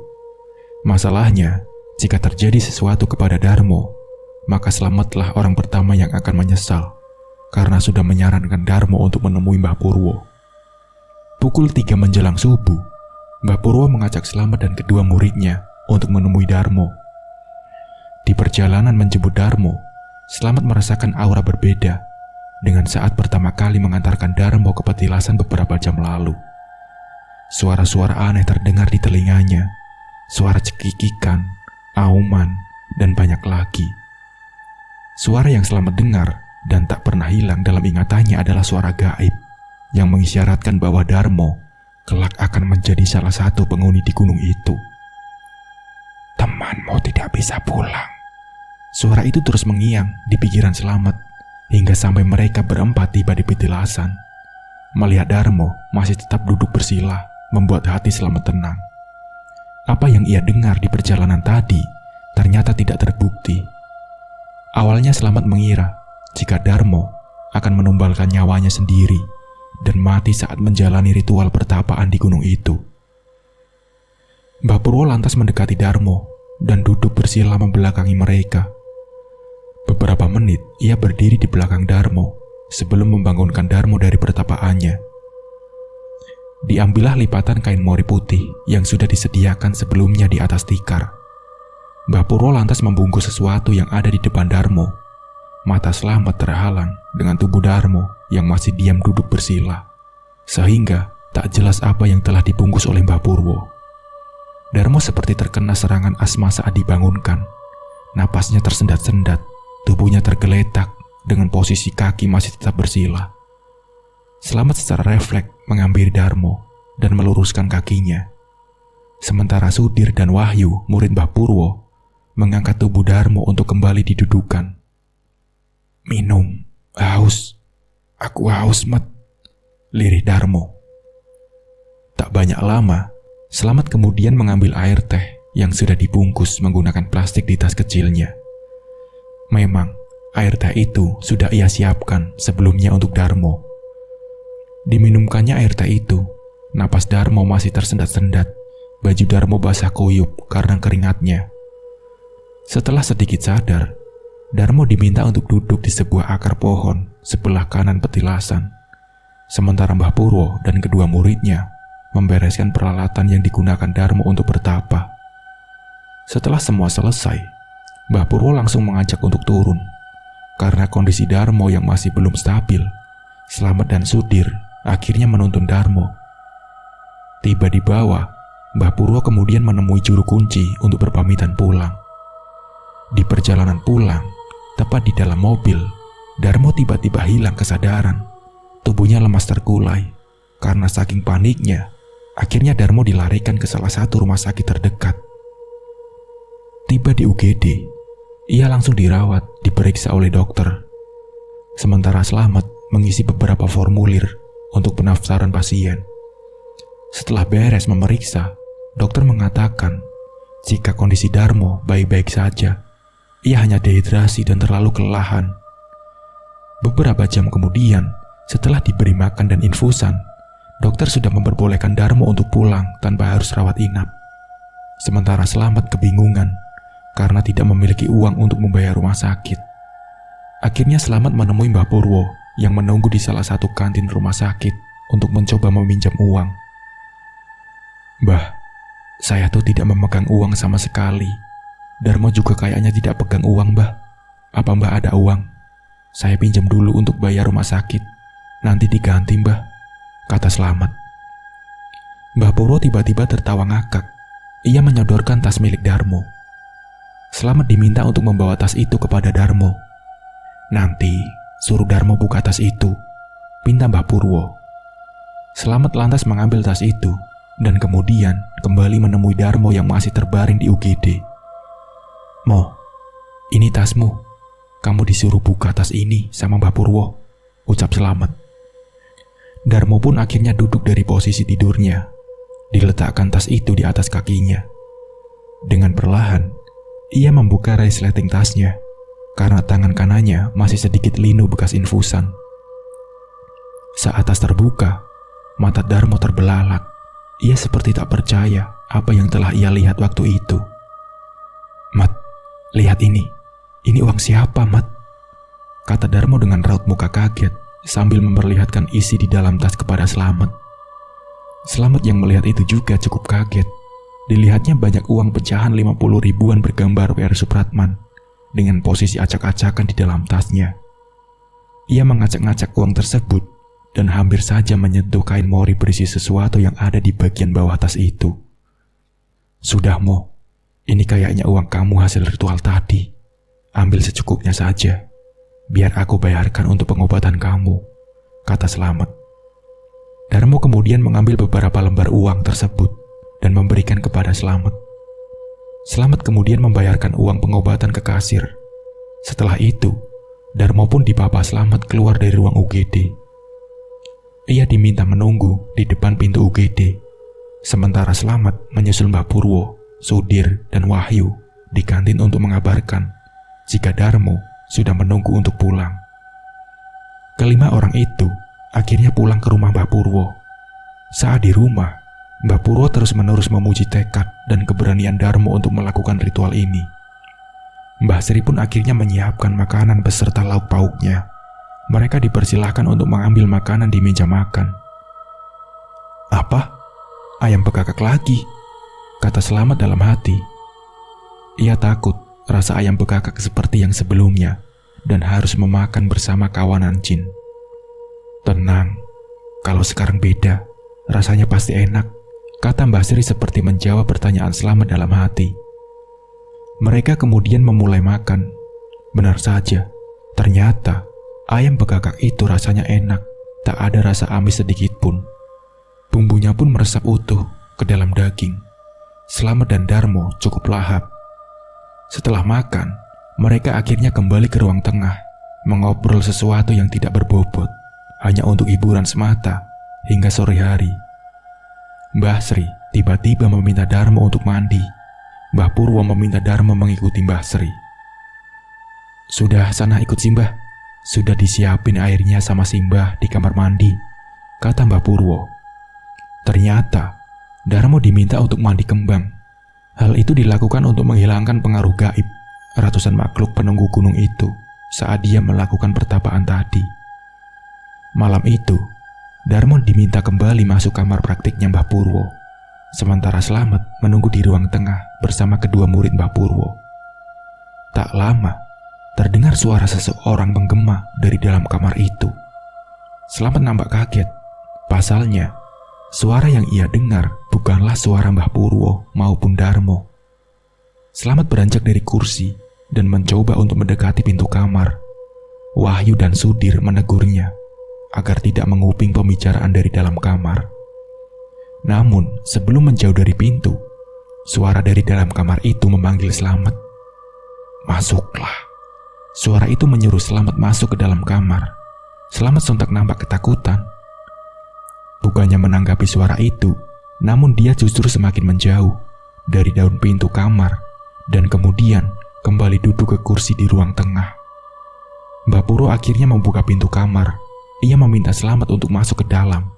Masalahnya, jika terjadi sesuatu kepada Darmo, maka Selamatlah orang pertama yang akan menyesal karena sudah menyarankan Darmo untuk menemui Mbah Purwo. Pukul 3 menjelang subuh, Mbah Purwo mengajak Selamat dan kedua muridnya untuk menemui Darmo. Di perjalanan menjemput Darmo, Selamat merasakan aura berbeda dengan saat pertama kali mengantarkan Darmo ke petilasan beberapa jam lalu. Suara-suara aneh terdengar di telinganya, suara cekikikan, auman, dan banyak lagi. Suara yang Selamat dengar dan tak pernah hilang dalam ingatannya adalah suara gaib yang mengisyaratkan bahwa Darmo kelak akan menjadi salah satu penghuni di gunung itu. Temanmu tidak bisa pulang. Suara itu terus mengiang di pikiran Selamat hingga sampai mereka berempat tiba di petilasan. Melihat Darmo masih tetap duduk bersila membuat hati Selamat tenang. Apa yang ia dengar di perjalanan tadi ternyata tidak terbukti. Awalnya Selamat mengira jika Darmo akan menumbalkan nyawanya sendiri dan mati saat menjalani ritual pertapaan di gunung itu. Mbah Purwo lantas mendekati Darmo dan duduk bersila membelakangi mereka. Beberapa menit ia berdiri di belakang Darmo sebelum membangunkan Darmo dari pertapaannya. Diambillah lipatan kain mori putih yang sudah disediakan sebelumnya di atas tikar. Mbah Purwo lantas membungkus sesuatu yang ada di depan Darmo. Mata Selamat terhalang dengan tubuh Darmo yang masih diam duduk bersila, sehingga tak jelas apa yang telah dibungkus oleh Mbah Purwo. Darmo seperti terkena serangan asma saat dibangunkan. Napasnya tersendat-sendat, tubuhnya tergeletak dengan posisi kaki masih tetap bersila. Selamat secara refleks menghampiri Darmo dan meluruskan kakinya. Sementara Sudir dan Wahyu, murid Mbah Purwo, mengangkat tubuh Darmo untuk kembali didudukan. Minum, haus. Aku haus, Mat, lirih Darmo. Tak banyak lama, Selamat kemudian mengambil air teh yang sudah dibungkus menggunakan plastik di tas kecilnya. Memang, air teh itu sudah ia siapkan sebelumnya untuk Darmo. Diminumkannya air teh itu, napas Darmo masih tersendat-sendat. Baju Darmo basah kuyup karena keringatnya. Setelah sedikit sadar, Darmo diminta untuk duduk di sebuah akar pohon sebelah kanan petilasan. Sementara Mbah Purwo dan kedua muridnya membereskan peralatan yang digunakan Darmo untuk bertapa. Setelah semua selesai, Mbah Purwo langsung mengajak untuk turun. Karena kondisi Darmo yang masih belum stabil, Selamat dan Sudir akhirnya menuntun Darmo. Tiba di bawah, Mbah Purwo kemudian menemui juru kunci untuk berpamitan pulang. Di perjalanan pulang, tepat di dalam mobil, Darmo tiba-tiba hilang kesadaran. Tubuhnya lemas terkulai. Karena saking paniknya, akhirnya Darmo dilarikan ke salah satu rumah sakit terdekat. Tiba di UGD, ia langsung dirawat, diperiksa oleh dokter. Sementara Slamet mengisi beberapa formulir untuk pendaftaran pasien. Setelah beres memeriksa, dokter mengatakan jika kondisi Darmo baik-baik saja. Ia hanya dehidrasi dan terlalu kelelahan. Beberapa jam kemudian, setelah diberi makan dan infusan, dokter sudah memperbolehkan Darmo untuk pulang tanpa harus rawat inap. Sementara Slamet kebingungan karena tidak memiliki uang untuk membayar rumah sakit. Akhirnya Slamet menemui Mbah Purwo yang menunggu di salah satu kantin rumah sakit untuk mencoba meminjam uang. "Mbah, saya tuh tidak memegang uang sama sekali. Darmo juga kayaknya tidak pegang uang, Mbah. Apa Mbah ada uang? Saya pinjam dulu untuk bayar rumah sakit. Nanti diganti, Mbah," kata Slamet. Mbah Purwo tiba-tiba tertawa ngakak. Ia menyodorkan tas milik Darmo. Slamet diminta untuk membawa tas itu kepada Darmo. "Nanti suruh Darmo buka tas itu," pinta Mbah Purwo. Slamet lantas mengambil tas itu dan kemudian kembali menemui Darmo yang masih terbaring di UGD. "Mo, ini tasmu. Kamu disuruh buka tas ini sama Mbah Purwo," ucap Slamet. Darmo pun akhirnya duduk dari posisi tidurnya. Diletakkan tas itu di atas kakinya. Dengan perlahan, ia membuka resleting tasnya karena tangan kanannya masih sedikit linu bekas infusan. Saat tas terbuka, mata Darmo terbelalak. Ia seperti tak percaya apa yang telah ia lihat waktu itu. "Mat, lihat ini. Ini uang siapa, Mat?" kata Darmo dengan raut muka kaget sambil memperlihatkan isi di dalam tas kepada Slamet. Slamet yang melihat itu juga cukup kaget. Dilihatnya banyak uang pecahan 50 ribuan bergambar W.R. Supratman dengan posisi acak-acakan di dalam tasnya. Ia mengacak-ngacak uang tersebut dan hampir saja menyentuh kain mori berisi sesuatu yang ada di bagian bawah tas itu. "Sudah, Mo. Ini kayaknya uang kamu hasil ritual tadi. Ambil secukupnya saja. Biar aku bayarkan untuk pengobatan kamu," kata Slamet. Darmo kemudian mengambil beberapa lembar uang tersebut dan memberikan kepada Slamet. Slamet kemudian membayarkan uang pengobatan ke kasir. Setelah itu, Darmo pun dipapa Slamet keluar dari ruang UGD. Ia diminta menunggu di depan pintu UGD, sementara Slamet menyusul Mbah Purwo, Sudir, dan Wahyu di kantin untuk mengabarkan jika Darmo sudah menunggu untuk pulang. Kelima orang itu akhirnya pulang ke rumah Mbah Purwo. Saat di rumah, Mbah Purwo terus-menerus memuji tekad dan keberanian Darmo untuk melakukan ritual ini. Mbah Sri pun akhirnya menyiapkan makanan beserta lauk pauknya. Mereka dipersilahkan untuk mengambil makanan di meja makan. "Apa? Ayam bekakak lagi?" kata Slamet dalam hati. Ia takut rasa ayam bekakak seperti yang sebelumnya dan harus memakan bersama kawanan jin. "Tenang, kalau sekarang beda, rasanya pasti enak," kata Mbah Sri seperti menjawab pertanyaan Slamet dalam hati. Mereka kemudian memulai makan. Benar saja, ternyata ayam bekakak itu rasanya enak, tak ada rasa amis sedikit pun. Bumbunya pun meresap utuh ke dalam daging. Slamet dan Darmo cukup lahap. Setelah makan, mereka akhirnya kembali ke ruang tengah, mengobrol sesuatu yang tidak berbobot, hanya untuk hiburan semata hingga sore hari. Mbah Sri tiba-tiba meminta Darmo untuk mandi. Mbah Purwo meminta Darmo mengikuti Mbah Sri. "Sudah, sana ikut Simbah. Sudah disiapin airnya sama Simbah di kamar mandi," kata Mbah Purwo. Ternyata Darmo diminta untuk mandi kembang. Hal itu dilakukan untuk menghilangkan pengaruh gaib ratusan makhluk penunggu gunung itu saat dia melakukan pertapaan tadi. Malam itu, Darmo diminta kembali masuk kamar praktiknya Mbah Purwo. Sementara Slamet menunggu di ruang tengah bersama kedua murid Mbah Purwo. Tak lama, terdengar suara seseorang menggema dari dalam kamar itu. Slamet nampak kaget. Pasalnya, suara yang ia dengar bukanlah suara Mbah Purwo maupun Darmo. Slamet beranjak dari kursi dan mencoba untuk mendekati pintu kamar. Wahyu dan Sudir menegurnya. agar tidak menguping pembicaraan dari dalam kamar. Namun, sebelum menjauh dari pintu, suara dari dalam kamar itu memanggil Slamet. "Masuklah." Suara itu menyuruh Slamet masuk ke dalam kamar. Slamet sontak nampak ketakutan. Bukannya menanggapi suara itu, namun dia justru semakin menjauh dari daun pintu kamar dan kemudian kembali duduk ke kursi di ruang tengah. Mbak Purwo akhirnya membuka pintu kamar. Ia meminta Slamet untuk masuk ke dalam.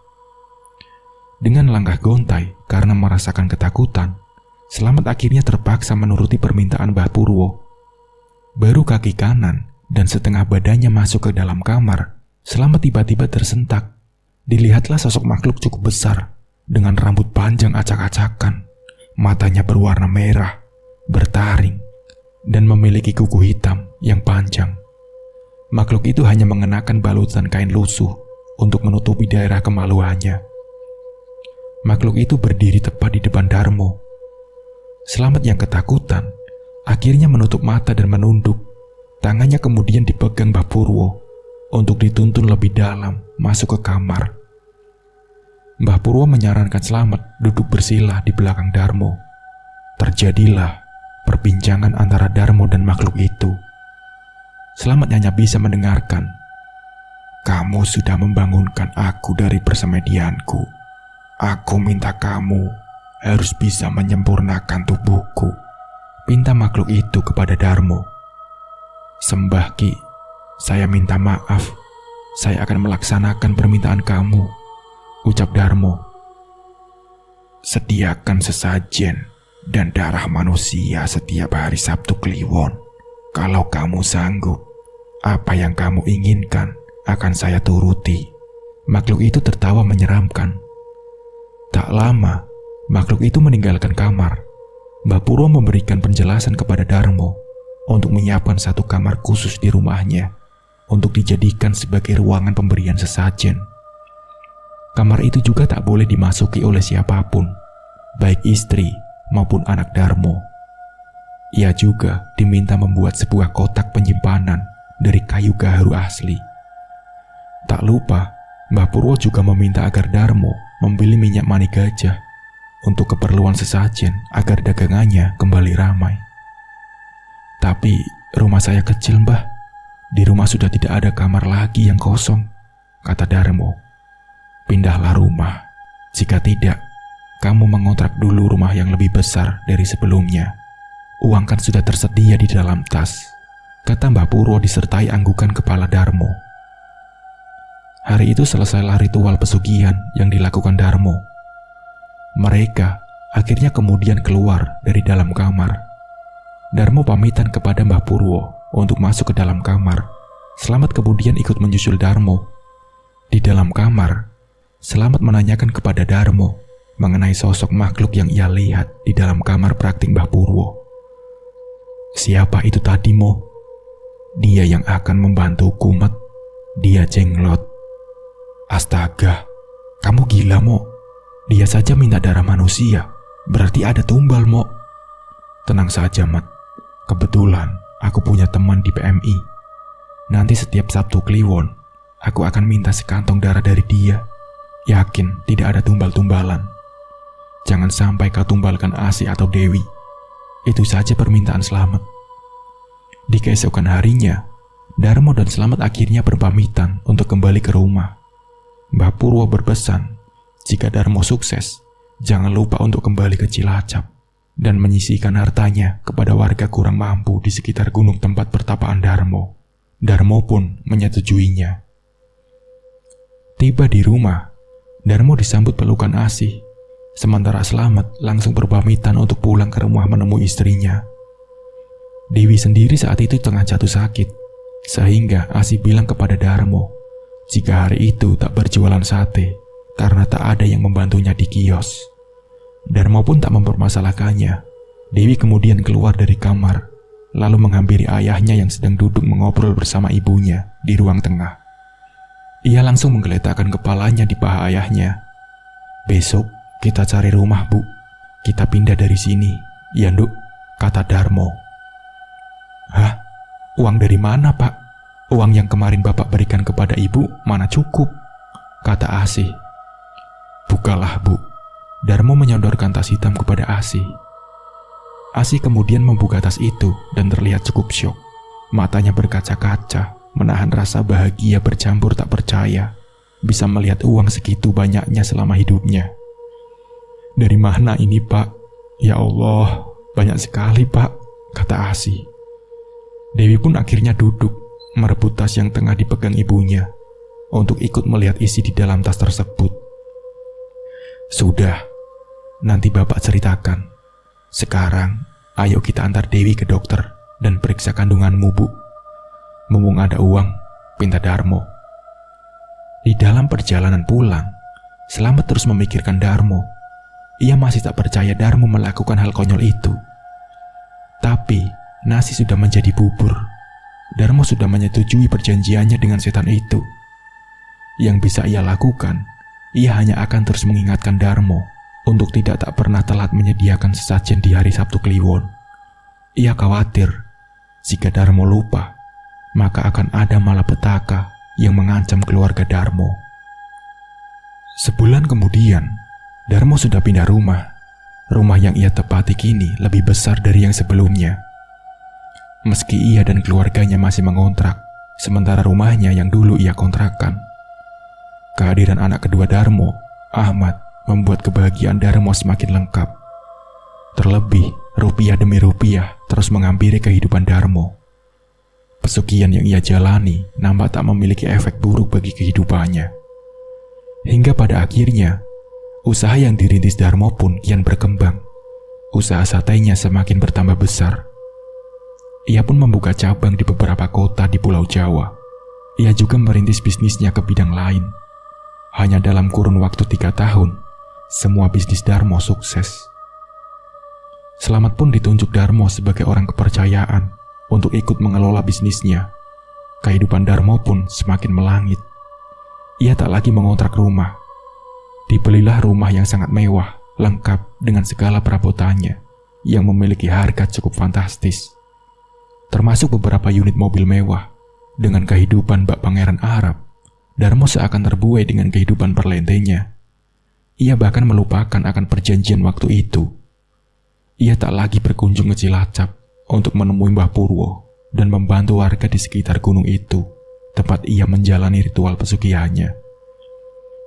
Dengan langkah gontai karena merasakan ketakutan, Slamet akhirnya terpaksa menuruti permintaan Mbah Purwo. Baru kaki kanan dan setengah badannya masuk ke dalam kamar, Slamet tiba-tiba tersentak. Dilihatlah sosok makhluk cukup besar dengan rambut panjang acak-acakan, matanya berwarna merah, bertaring, dan memiliki kuku hitam yang panjang. Makhluk itu hanya mengenakan balutan kain lusuh untuk menutupi daerah kemaluannya. Makhluk itu berdiri tepat di depan Darmo. Slamet yang ketakutan akhirnya menutup mata dan menunduk. Tangannya kemudian dipegang Mbah Purwo untuk dituntun lebih dalam masuk ke kamar. Mbah Purwo menyarankan Slamet duduk bersila di belakang Darmo. Terjadilah perbincangan antara Darmo dan makhluk itu. Slamet hanya bisa mendengarkan. "Kamu sudah membangunkan aku dari persemedianku. Aku minta kamu harus bisa menyempurnakan tubuhku," pinta makhluk itu kepada Darmo. "Sembah Ki, saya minta maaf. Saya akan melaksanakan permintaan kamu," ucap Darmo. "Sediakan sesajen dan darah manusia setiap hari Sabtu Kliwon. Kalau kamu sanggup, apa yang kamu inginkan akan saya turuti." Makhluk itu tertawa menyeramkan. Tak lama, makhluk itu meninggalkan kamar. Mbah Purwo memberikan penjelasan kepada Darmo untuk menyiapkan satu kamar khusus di rumahnya untuk dijadikan sebagai ruangan pemberian sesajen. Kamar itu juga tak boleh dimasuki oleh siapapun, baik istri maupun anak Darmo. Ia juga diminta membuat sebuah kotak penyimpanan dari kayu gaharu asli. Tak lupa, Mbah Purwo juga meminta agar Darmo membeli minyak mani gajah untuk keperluan sesajen agar dagangannya kembali ramai. "Tapi rumah saya kecil, Mbah. Di rumah sudah tidak ada kamar lagi yang kosong," kata Darmo. "Pindahlah rumah. Jika tidak, kamu mengontrak dulu rumah yang lebih besar dari sebelumnya. Uang kan sudah tersedia di dalam tas," kata Mbah Purwo disertai anggukan kepala Darmo. Hari itu selesailah ritual pesugihan yang dilakukan Darmo. Mereka akhirnya kemudian keluar dari dalam kamar. Darmo pamitan kepada Mbah Purwo untuk masuk ke dalam kamar. Slamet kemudian ikut menyusul Darmo. Di dalam kamar, Slamet menanyakan kepada Darmo mengenai sosok makhluk yang ia lihat di dalam kamar praktik Mbah Purwo. "Siapa itu tadi, Mo?" "Dia yang akan membantuku, Mat. Dia jenglot." "Astaga, kamu gila, Mo. Dia saja minta darah manusia, berarti ada tumbal, Mo." "Tenang saja, Mat. Kebetulan aku punya teman di PMI. Nanti setiap Sabtu Kliwon, aku akan minta sekantong darah dari dia. Yakin tidak ada tumbal-tumbalan. Jangan sampai kau tumbalkan Asi atau Dewi. Itu saja permintaan Slamet." Di keesokan harinya, Darmo dan Slamet akhirnya berpamitan untuk kembali ke rumah. Mbah Purwo berpesan, jika Darmo sukses, jangan lupa untuk kembali ke Cilacap dan menyisihkan hartanya kepada warga kurang mampu di sekitar gunung tempat pertapaan Darmo. Darmo pun menyetujuinya. Tiba di rumah, Darmo disambut pelukan asih, sementara Slamet langsung berpamitan untuk pulang ke rumah menemui istrinya. Dewi sendiri saat itu tengah jatuh sakit, sehingga Asih bilang kepada Darmo jika hari itu tak berjualan sate karena tak ada yang membantunya di kios. Darmo pun tak mempermasalahkannya. Dewi kemudian keluar dari kamar, lalu menghampiri ayahnya yang sedang duduk mengobrol bersama ibunya di ruang tengah. Ia langsung menggeletakkan kepalanya di paha ayahnya. "Besok kita cari rumah, Bu. Kita pindah dari sini, ya, Nduk," kata Darmo. "Hah? Uang dari mana, Pak? Uang yang kemarin Bapak berikan kepada Ibu mana cukup?" kata Asih. Bukalah, Bu. Darmo menyodorkan tas hitam kepada Asih. Asih kemudian membuka tas itu dan terlihat cukup syok. Matanya berkaca-kaca, menahan rasa bahagia bercampur tak percaya. Bisa melihat uang segitu banyaknya selama hidupnya. Dari mana ini, Pak? Ya Allah, banyak sekali, Pak, kata Asih. Dewi pun akhirnya duduk, merebut tas yang tengah dipegang ibunya, untuk ikut melihat isi di dalam tas tersebut. Sudah, nanti Bapak ceritakan. Sekarang, ayo kita antar Dewi ke dokter dan periksa kandunganmu, Bu. Mumpung ada uang, pinta Darmo. Di dalam perjalanan pulang, Slamet terus memikirkan Darmo. Ia masih tak percaya Darmo melakukan hal konyol itu. Tapi, nasi sudah menjadi bubur. Darmo sudah menyetujui perjanjiannya dengan setan itu. Yang bisa ia lakukan, ia hanya akan terus mengingatkan Darmo untuk tidak tak pernah telat menyediakan sesajen di hari Sabtu Kliwon. Ia khawatir, jika Darmo lupa, maka akan ada malapetaka yang mengancam keluarga Darmo. Sebulan kemudian, Darmo sudah pindah rumah. Rumah yang ia tepati kini lebih besar dari yang sebelumnya. Meski ia dan keluarganya masih mengontrak, sementara rumahnya yang dulu ia kontrakkan. Kehadiran anak kedua Darmo, Ahmad, membuat kebahagiaan Darmo semakin lengkap. Terlebih, rupiah demi rupiah terus menghampiri kehidupan Darmo. Pesugihan yang ia jalani nampak tak memiliki efek buruk bagi kehidupannya. Hingga pada akhirnya, usaha yang dirintis Darmo pun kian berkembang. Usaha satenya semakin bertambah besar. Ia pun membuka cabang di beberapa kota di Pulau Jawa. Ia juga merintis bisnisnya ke bidang lain. Hanya dalam kurun waktu 3 tahun, semua bisnis Darmo sukses. Slamet pun ditunjuk Darmo sebagai orang kepercayaan untuk ikut mengelola bisnisnya. Kehidupan Darmo pun semakin melangit. Ia tak lagi mengontrak rumah. Dibelilah rumah yang sangat mewah, lengkap dengan segala perabotannya, yang memiliki harga cukup fantastis. Termasuk beberapa unit mobil mewah. Dengan kehidupan bak pangeran Arab, Darmo seakan terbuai dengan kehidupan perlentenya. Ia bahkan melupakan akan perjanjian waktu itu. Ia tak lagi berkunjung ke Cilacap untuk menemui Mbah Purwo dan membantu warga di sekitar gunung itu, tempat ia menjalani ritual pesugihannya.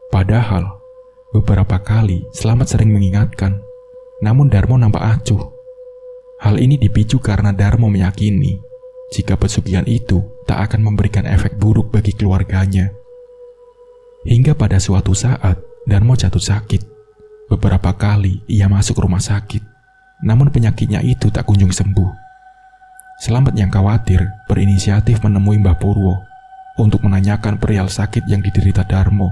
Padahal, beberapa kali Slamet sering mengingatkan, namun Darmo nampak acuh. Hal ini dipicu karena Darmo meyakini jika pesugihan itu tak akan memberikan efek buruk bagi keluarganya. Hingga pada suatu saat, Darmo jatuh sakit. Beberapa kali ia masuk rumah sakit, namun penyakitnya itu tak kunjung sembuh. Slamet yang khawatir berinisiatif menemui Mbah Purwo untuk menanyakan perihal sakit yang diderita Darmo.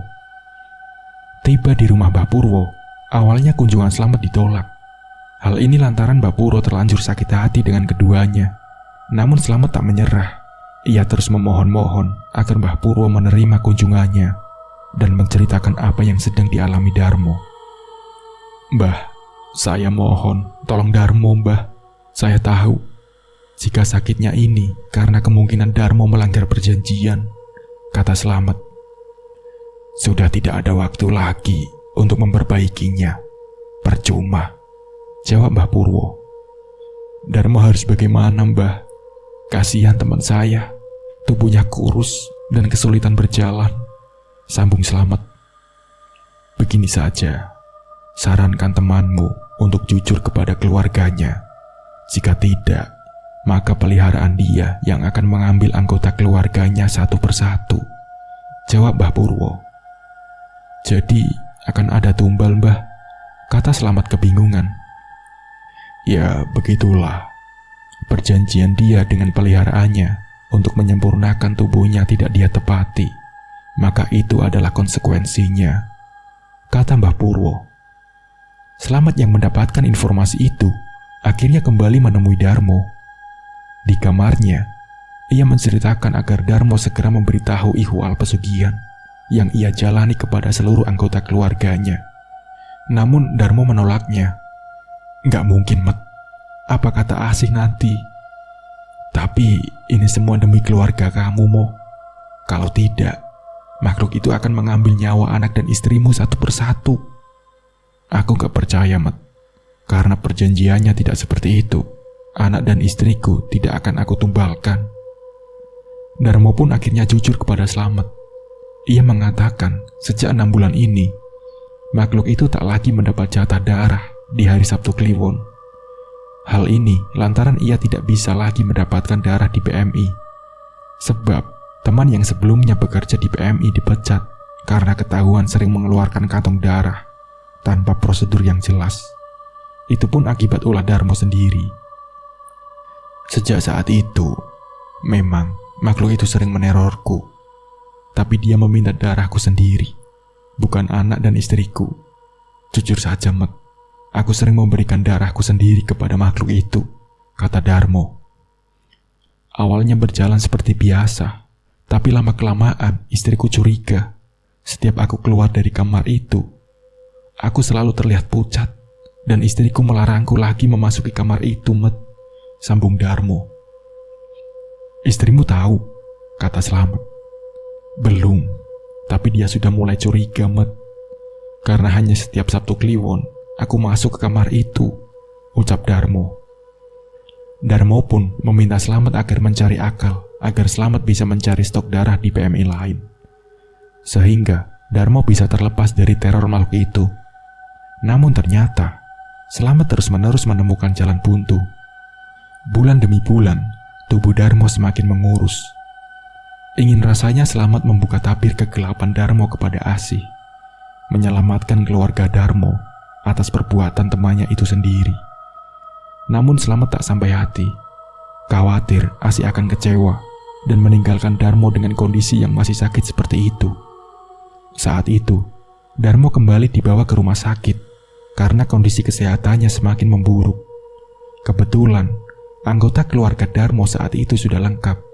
Tiba di rumah Mbah Purwo, awalnya kunjungan Slamet ditolak. Hal ini lantaran Mbah Purwo terlanjur sakit hati dengan keduanya. Namun Slamet tak menyerah. Ia terus memohon-mohon agar Mbah Purwo menerima kunjungannya dan menceritakan apa yang sedang dialami Darmo. "Mbah, saya mohon, tolong Darmo, Mbah. Saya tahu jika sakitnya ini karena kemungkinan Darmo melanggar perjanjian," kata Slamet. "Sudah tidak ada waktu lagi untuk memperbaikinya. Percuma," jawab Mbah Purwo. "Darmo harus bagaimana, Mbah? Kasihan teman saya, tubuhnya kurus dan kesulitan berjalan," sambung Slamet. "Begini saja, sarankan temanmu untuk jujur kepada keluarganya. Jika tidak, maka peliharaan dia yang akan mengambil anggota keluarganya satu persatu," jawab Mbah Purwo. "Jadi akan ada tumbal, Mbah?" kata Slamet kebingungan. "Ya, begitulah. Perjanjian dia dengan peliharaannya untuk menyempurnakan tubuhnya tidak dia tepati, maka itu adalah konsekuensinya," kata Mbah Purwo. Slamet yang mendapatkan informasi itu akhirnya kembali menemui Darmo. Di kamarnya, ia menceritakan agar Darmo segera memberitahu ihwal pesugihan yang ia jalani kepada seluruh anggota keluarganya. Namun Darmo menolaknya. "Nggak mungkin, Met. Apa kata Asih nanti? Tapi ini semua demi keluarga kamu, Mo. Kalau tidak, makhluk itu akan mengambil nyawa anak dan istrimu satu persatu. Aku gak percaya, Mat. Karena perjanjiannya tidak seperti itu. Anak dan istriku tidak akan aku tumbalkan. Darmo pun akhirnya jujur kepada Slamet. Ia mengatakan sejak 6 bulan ini, makhluk itu tak lagi mendapat jatah darah di hari Sabtu Kliwon. Hal ini lantaran ia tidak bisa lagi mendapatkan darah di PMI. Sebab teman yang sebelumnya bekerja di PMI dipecat karena ketahuan sering mengeluarkan kantong darah tanpa prosedur yang jelas. Itu pun akibat ulah Darmo sendiri. Sejak saat itu, memang makhluk itu sering menerorku. Tapi dia meminta darahku sendiri, bukan anak dan istriku. Jujur saja, Mat, aku sering memberikan darahku sendiri kepada makhluk itu, kata Darmo. Awalnya berjalan seperti biasa, tapi lama-kelamaan istriku curiga. Setiap aku keluar dari kamar itu, aku selalu terlihat pucat, dan istriku melarangku lagi memasuki kamar itu, Mat, sambung Darmo. Istrimu tahu, kata Slamet. Belum, tapi dia sudah mulai curiga, Mat. Karena hanya setiap Sabtu Kliwon, aku masuk ke kamar itu, ucap Darmo. Darmo pun meminta Slamet agar mencari akal, agar Slamet bisa mencari stok darah di PMI lain. Sehingga Darmo bisa terlepas dari teror makhluk itu. Namun ternyata, Slamet terus-menerus menemukan jalan buntu. Bulan demi bulan, tubuh Darmo semakin mengurus. Ingin rasanya Slamet membuka tabir kegelapan Darmo kepada Asih, menyelamatkan keluarga Darmo atas perbuatan temannya itu sendiri. Namun Slamet tak sampai hati. Khawatir Asih akan kecewa dan meninggalkan Darmo dengan kondisi yang masih sakit seperti itu. Saat itu, Darmo kembali dibawa ke rumah sakit karena kondisi kesehatannya semakin memburuk. Kebetulan, anggota keluarga Darmo saat itu sudah lengkap.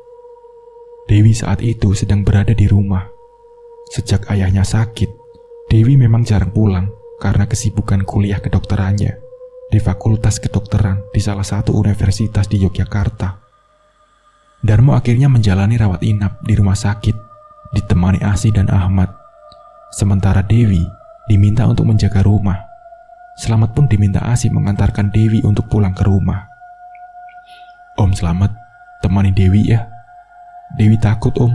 Dewi saat itu sedang berada di rumah. Sejak ayahnya sakit, Dewi memang jarang pulang karena kesibukan kuliah kedokterannya di Fakultas Kedokteran di salah satu universitas di Yogyakarta. Darmo akhirnya menjalani rawat inap di rumah sakit, ditemani Asih dan Ahmad. Sementara Dewi diminta untuk menjaga rumah. Slamet pun diminta Asih mengantarkan Dewi untuk pulang ke rumah. Om Slamet, temani Dewi ya. Dewi takut, Om,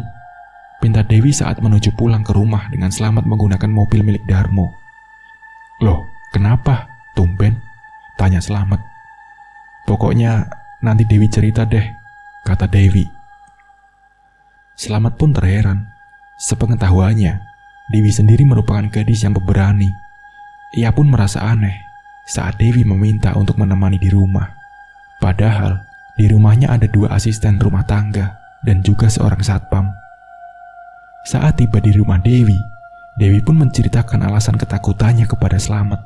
pinta Dewi saat menuju pulang ke rumah dengan Slamet menggunakan mobil milik Darmo. Loh, kenapa? Tumben, tanya Slamet. Pokoknya nanti Dewi cerita deh, kata Dewi. Slamet pun terheran. Sepengetahuannya, Dewi sendiri merupakan gadis yang pemberani. Ia pun merasa aneh saat Dewi meminta untuk menemani di rumah. Padahal di rumahnya ada 2 asisten rumah tangga dan juga seorang satpam. Saat tiba di rumah Dewi, Dewi pun menceritakan alasan ketakutannya kepada Slamet.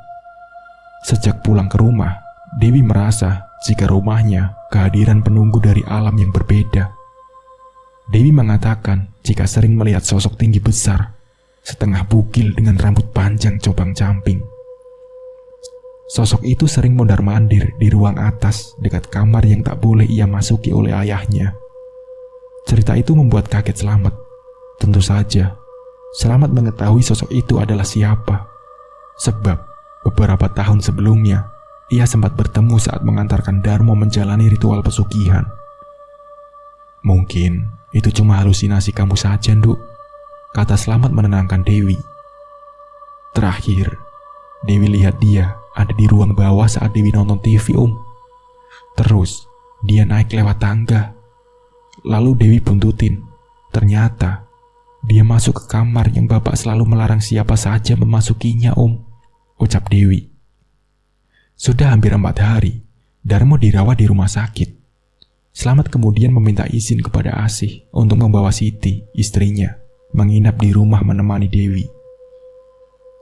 Sejak pulang ke rumah, Dewi merasa jika rumahnya kehadiran penunggu dari alam yang berbeda. Dewi mengatakan jika sering melihat sosok tinggi besar, setengah bugil dengan rambut panjang compang-camping. Sosok itu sering mondar-mandir di ruang atas dekat kamar yang tak boleh ia masuki oleh ayahnya. Cerita itu membuat kaget Slamet. Tentu saja, Slamet mengetahui sosok itu adalah siapa. Sebab, beberapa tahun sebelumnya, ia sempat bertemu saat mengantarkan Darmo menjalani ritual pesugihan. Mungkin itu cuma halusinasi kamu saja, Nduk, kata Slamet menenangkan Dewi. Terakhir, Dewi lihat dia ada di ruang bawah saat Dewi nonton TV, Om. Terus, dia naik lewat tangga. Lalu Dewi buntutin. Ternyata dia masuk ke kamar yang bapak selalu melarang siapa saja memasukinya, Om, ucap Dewi. Sudah hampir 4 hari, Darmo dirawat di rumah sakit. Slamet kemudian meminta izin kepada Asih untuk membawa Siti, istrinya, menginap di rumah menemani Dewi.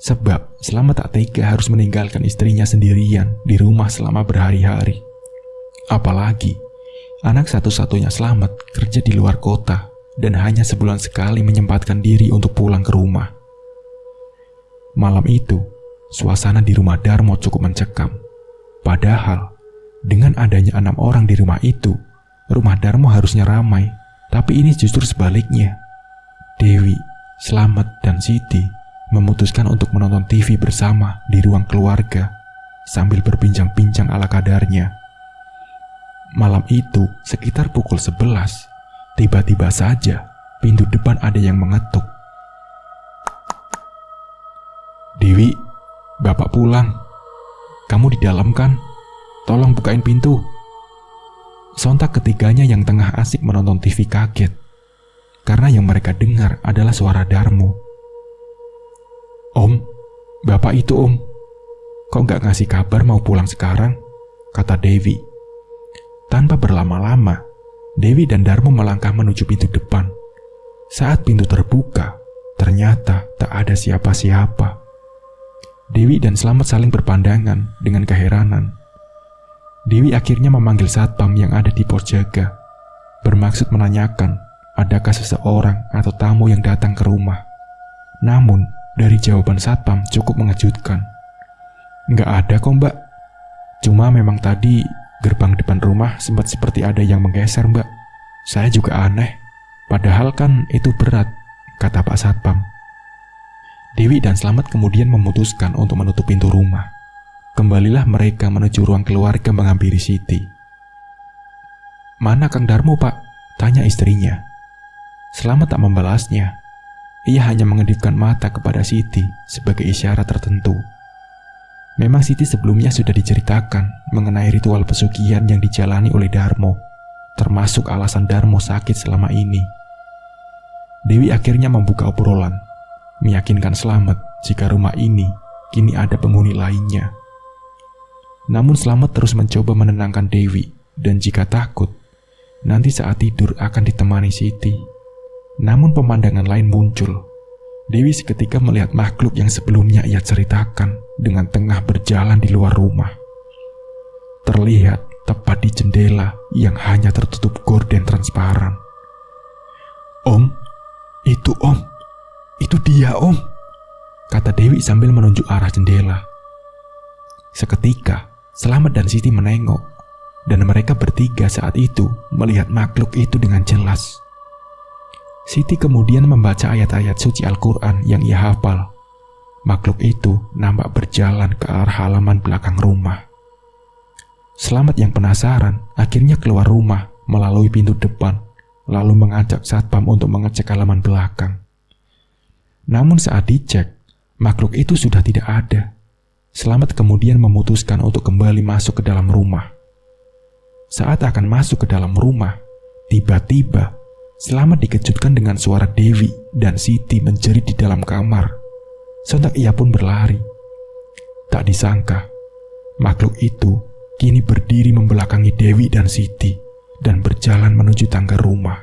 Sebab Slamet tak tega harus meninggalkan istrinya sendirian di rumah selama berhari-hari. Apalagi anak satu-satunya Slamet kerja di luar kota dan hanya sebulan sekali menyempatkan diri untuk pulang ke rumah. Malam itu, suasana di rumah Darmo cukup mencekam. Padahal, dengan adanya 6 orang di rumah itu, rumah Darmo harusnya ramai, tapi ini justru sebaliknya. Dewi, Slamet dan Siti memutuskan untuk menonton TV bersama di ruang keluarga sambil berbincang-bincang ala kadarnya. Malam itu sekitar pukul 11, tiba-tiba saja pintu depan ada yang mengetuk. "Dewi, Bapak pulang. Kamu di dalam kan? Tolong bukain pintu." Sontak ketiganya yang tengah asik menonton TV kaget, karena yang mereka dengar adalah suara Darmo. "Om, Bapak itu Om. Kok nggak ngasih kabar mau pulang sekarang?" kata Dewi. Tanpa berlama-lama, Dewi dan Darmo melangkah menuju pintu depan. Saat pintu terbuka, ternyata tak ada siapa-siapa. Dewi dan Slamet saling berpandangan dengan keheranan. Dewi akhirnya memanggil satpam yang ada di pos jaga, bermaksud menanyakan adakah seseorang atau tamu yang datang ke rumah. Namun, dari jawaban satpam cukup mengejutkan. "Nggak ada kok Mbak. Cuma memang tadi gerbang depan rumah sempat seperti ada yang menggeser Mbak. Saya juga aneh. Padahal kan itu berat," kata Pak Satpam. Dewi dan Slamet kemudian memutuskan untuk menutup pintu rumah. Kembalilah mereka menuju ruang keluarga menghampiri Siti. "Mana Kang Darmo Pak?" tanya istrinya. Slamet tak membalasnya. Ia hanya mengedipkan mata kepada Siti sebagai isyarat tertentu. Memang Siti sebelumnya sudah diceritakan mengenai ritual pesugihan yang dijalani oleh Darmo, termasuk alasan Darmo sakit selama ini. Dewi akhirnya membuka obrolan, meyakinkan Slamet jika rumah ini kini ada penghuni lainnya. Namun Slamet terus mencoba menenangkan Dewi, dan jika takut, nanti saat tidur akan ditemani Siti. Namun pemandangan lain muncul. Dewi seketika melihat makhluk yang sebelumnya ia ceritakan dengan tengah berjalan di luar rumah. Terlihat tepat di jendela yang hanya tertutup gorden transparan. "Om, itu Om. Itu dia Om," kata Dewi sambil menunjuk arah jendela. Seketika, Slamet dan Siti menengok, dan mereka bertiga saat itu melihat makhluk itu dengan jelas. Siti kemudian membaca ayat-ayat suci Al-Quran yang ia hafal. Makhluk itu nampak berjalan ke arah halaman belakang rumah. Slamet yang penasaran akhirnya keluar rumah melalui pintu depan, lalu mengajak satpam untuk mengecek halaman belakang. Namun saat dicek, makhluk itu sudah tidak ada. Slamet kemudian memutuskan untuk kembali masuk ke dalam rumah. Saat akan masuk ke dalam rumah, tiba-tiba Slamet dikejutkan dengan suara Dewi dan Siti menjerit di dalam kamar. Sontak ia pun berlari. Tak disangka, makhluk itu kini berdiri membelakangi Dewi dan Siti dan berjalan menuju tangga rumah.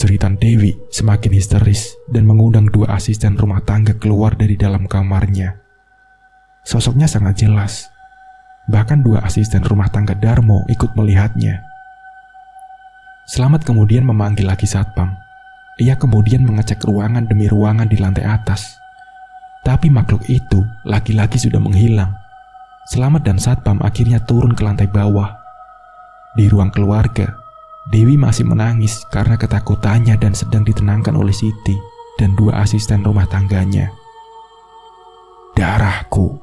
Jeritan Dewi semakin histeris dan mengundang dua asisten rumah tangga keluar dari dalam kamarnya. Sosoknya sangat jelas. Bahkan dua asisten rumah tangga Darmo ikut melihatnya. Slamet kemudian memanggil lagi satpam. Ia kemudian mengecek ruangan demi ruangan di lantai atas. Tapi makhluk itu lagi-lagi sudah menghilang. Slamet dan satpam akhirnya turun ke lantai bawah. Di ruang keluarga, Dewi masih menangis karena ketakutannya dan sedang ditenangkan oleh Siti dan dua asisten rumah tangganya. "Darahku."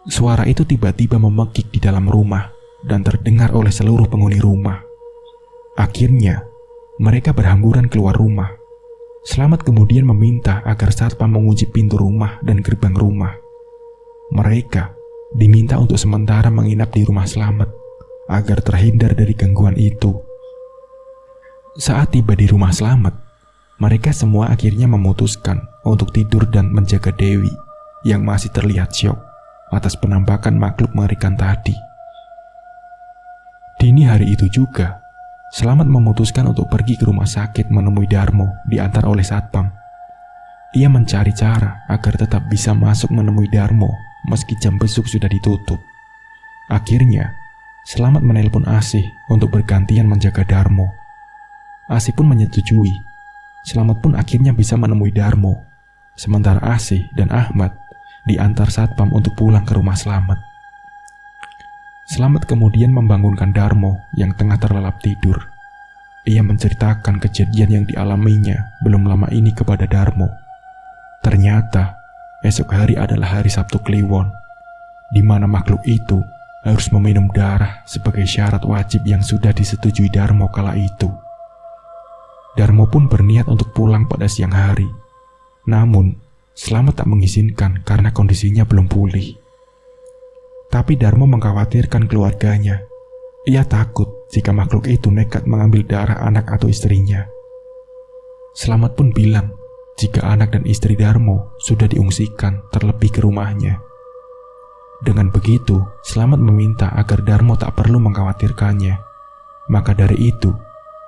Suara itu tiba-tiba memekik di dalam rumah dan terdengar oleh seluruh penghuni rumah. Akhirnya, mereka berhamburan keluar rumah. Slamet kemudian meminta agar satpam mengunci pintu rumah dan gerbang rumah. Mereka diminta untuk sementara menginap di rumah Slamet agar terhindar dari gangguan itu. Saat tiba di rumah Slamet, mereka semua akhirnya memutuskan untuk tidur dan menjaga Dewi yang masih terlihat syok atas penampakan makhluk mengerikan tadi. Dini hari itu juga, Slamet memutuskan untuk pergi ke rumah sakit menemui Darmo diantar oleh satpam. Ia mencari cara agar tetap bisa masuk menemui Darmo meski jam besuk sudah ditutup. Akhirnya, Slamet menelpon Asih untuk bergantian menjaga Darmo. Asih pun menyetujui. Slamet pun akhirnya bisa menemui Darmo, sementara Asih dan Ahmad diantar satpam untuk pulang ke rumah Slamet. Slamet kemudian membangunkan Darmo yang tengah terlelap tidur. ia menceritakan kejadian yang dialaminya belum lama ini kepada Darmo. Ternyata, esok hari adalah hari Sabtu Kliwon, di mana makhluk itu harus meminum darah sebagai syarat wajib yang sudah disetujui Darmo kala itu. Darmo pun berniat untuk pulang pada siang hari. Namun, Slamet tak mengizinkan karena kondisinya belum pulih. Tapi Darmo mengkhawatirkan keluarganya. Ia takut jika makhluk itu nekat mengambil darah anak atau istrinya. Slamet pun bilang jika anak dan istri Darmo sudah diungsikan terlebih ke rumahnya. Dengan begitu, Slamet meminta agar Darmo tak perlu mengkhawatirkannya. Maka dari itu,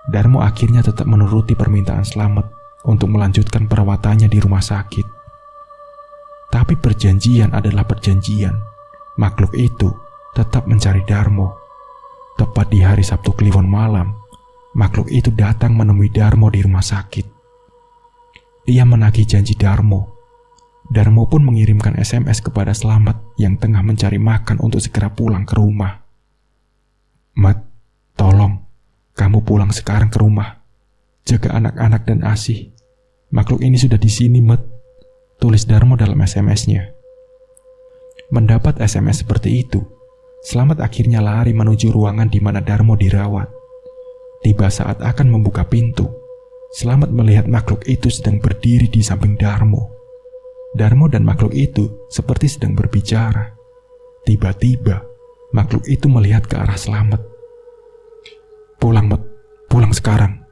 Darmo akhirnya tetap menuruti permintaan Slamet untuk melanjutkan perawatannya di rumah sakit. Tapi perjanjian adalah perjanjian. Makhluk itu tetap mencari Darmo. Tepat di hari Sabtu Kliwon malam, makhluk itu datang menemui Darmo di rumah sakit. Ia menagih janji Darmo. Darmo pun mengirimkan SMS kepada Slamet yang tengah mencari makan untuk segera pulang ke rumah. "Mat, tolong, kamu pulang sekarang ke rumah. Jaga anak-anak dan ASih. Makhluk ini sudah di sini, Mat," tulis Darmo dalam SMS-nya. Mendapat SMS seperti itu, Slamet akhirnya lari menuju ruangan di mana Darmo dirawat. Tiba saat akan membuka pintu, Slamet melihat makhluk itu sedang berdiri di samping Darmo. Darmo dan makhluk itu seperti sedang berbicara. Tiba-tiba, makhluk itu melihat ke arah Slamet. "Pulang, Met, pulang sekarang."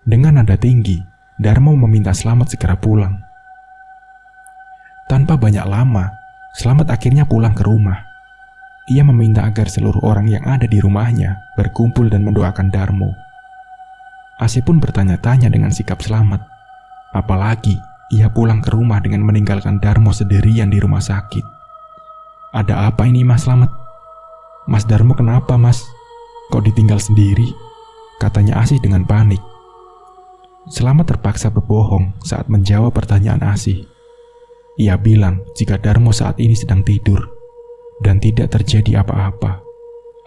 Dengan nada tinggi, Darmo meminta Slamet segera pulang. Tanpa banyak lama, Slamet akhirnya pulang ke rumah. Ia meminta agar seluruh orang yang ada di rumahnya berkumpul dan mendoakan Darmo. Asih pun bertanya-tanya dengan sikap Slamet. Apalagi ia pulang ke rumah dengan meninggalkan Darmo sendirian di rumah sakit. "Ada apa ini, Mas Slamet?" "Mas Darmo kenapa, Mas? Kok ditinggal sendiri?" katanya Asih dengan panik. Slamet terpaksa berbohong saat menjawab pertanyaan Asih. Ia bilang jika Darmo saat ini sedang tidur dan tidak terjadi apa-apa.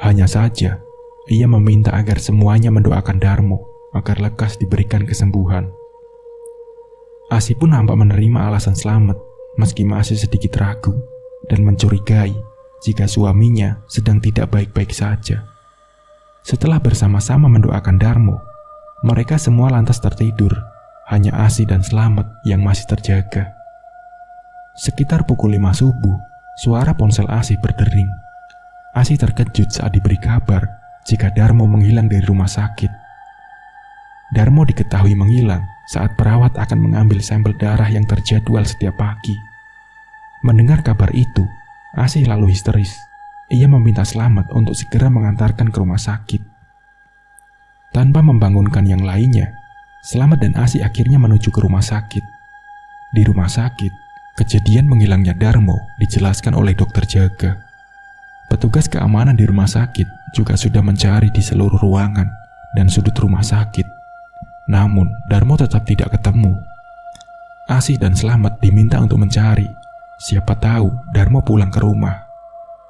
Hanya saja, ia meminta agar semuanya mendoakan Darmo agar lekas diberikan kesembuhan. Asih pun nampak menerima alasan Slamet, meski masih sedikit ragu dan mencurigai jika suaminya sedang tidak baik-baik saja. Setelah bersama-sama mendoakan Darmo, mereka semua lantas tertidur. Hanya Asih dan Slamet yang masih terjaga. Sekitar pukul 5 subuh, suara ponsel Asih berdering. Asih terkejut saat diberi kabar jika Darmo menghilang dari rumah sakit. Darmo diketahui menghilang saat perawat akan mengambil sampel darah yang terjadwal setiap pagi. Mendengar kabar itu, Asih lalu histeris. Ia meminta Slamet untuk segera mengantarkan ke rumah sakit. Tanpa membangunkan yang lainnya, Slamet dan Asih akhirnya menuju ke rumah sakit. Di rumah sakit, kejadian menghilangnya Darmo dijelaskan oleh dokter jaga. Petugas keamanan di rumah sakit juga sudah mencari di seluruh ruangan dan sudut rumah sakit. Namun, Darmo tetap tidak ketemu. Asih dan Slamet diminta untuk mencari. Siapa tahu Darmo pulang ke rumah.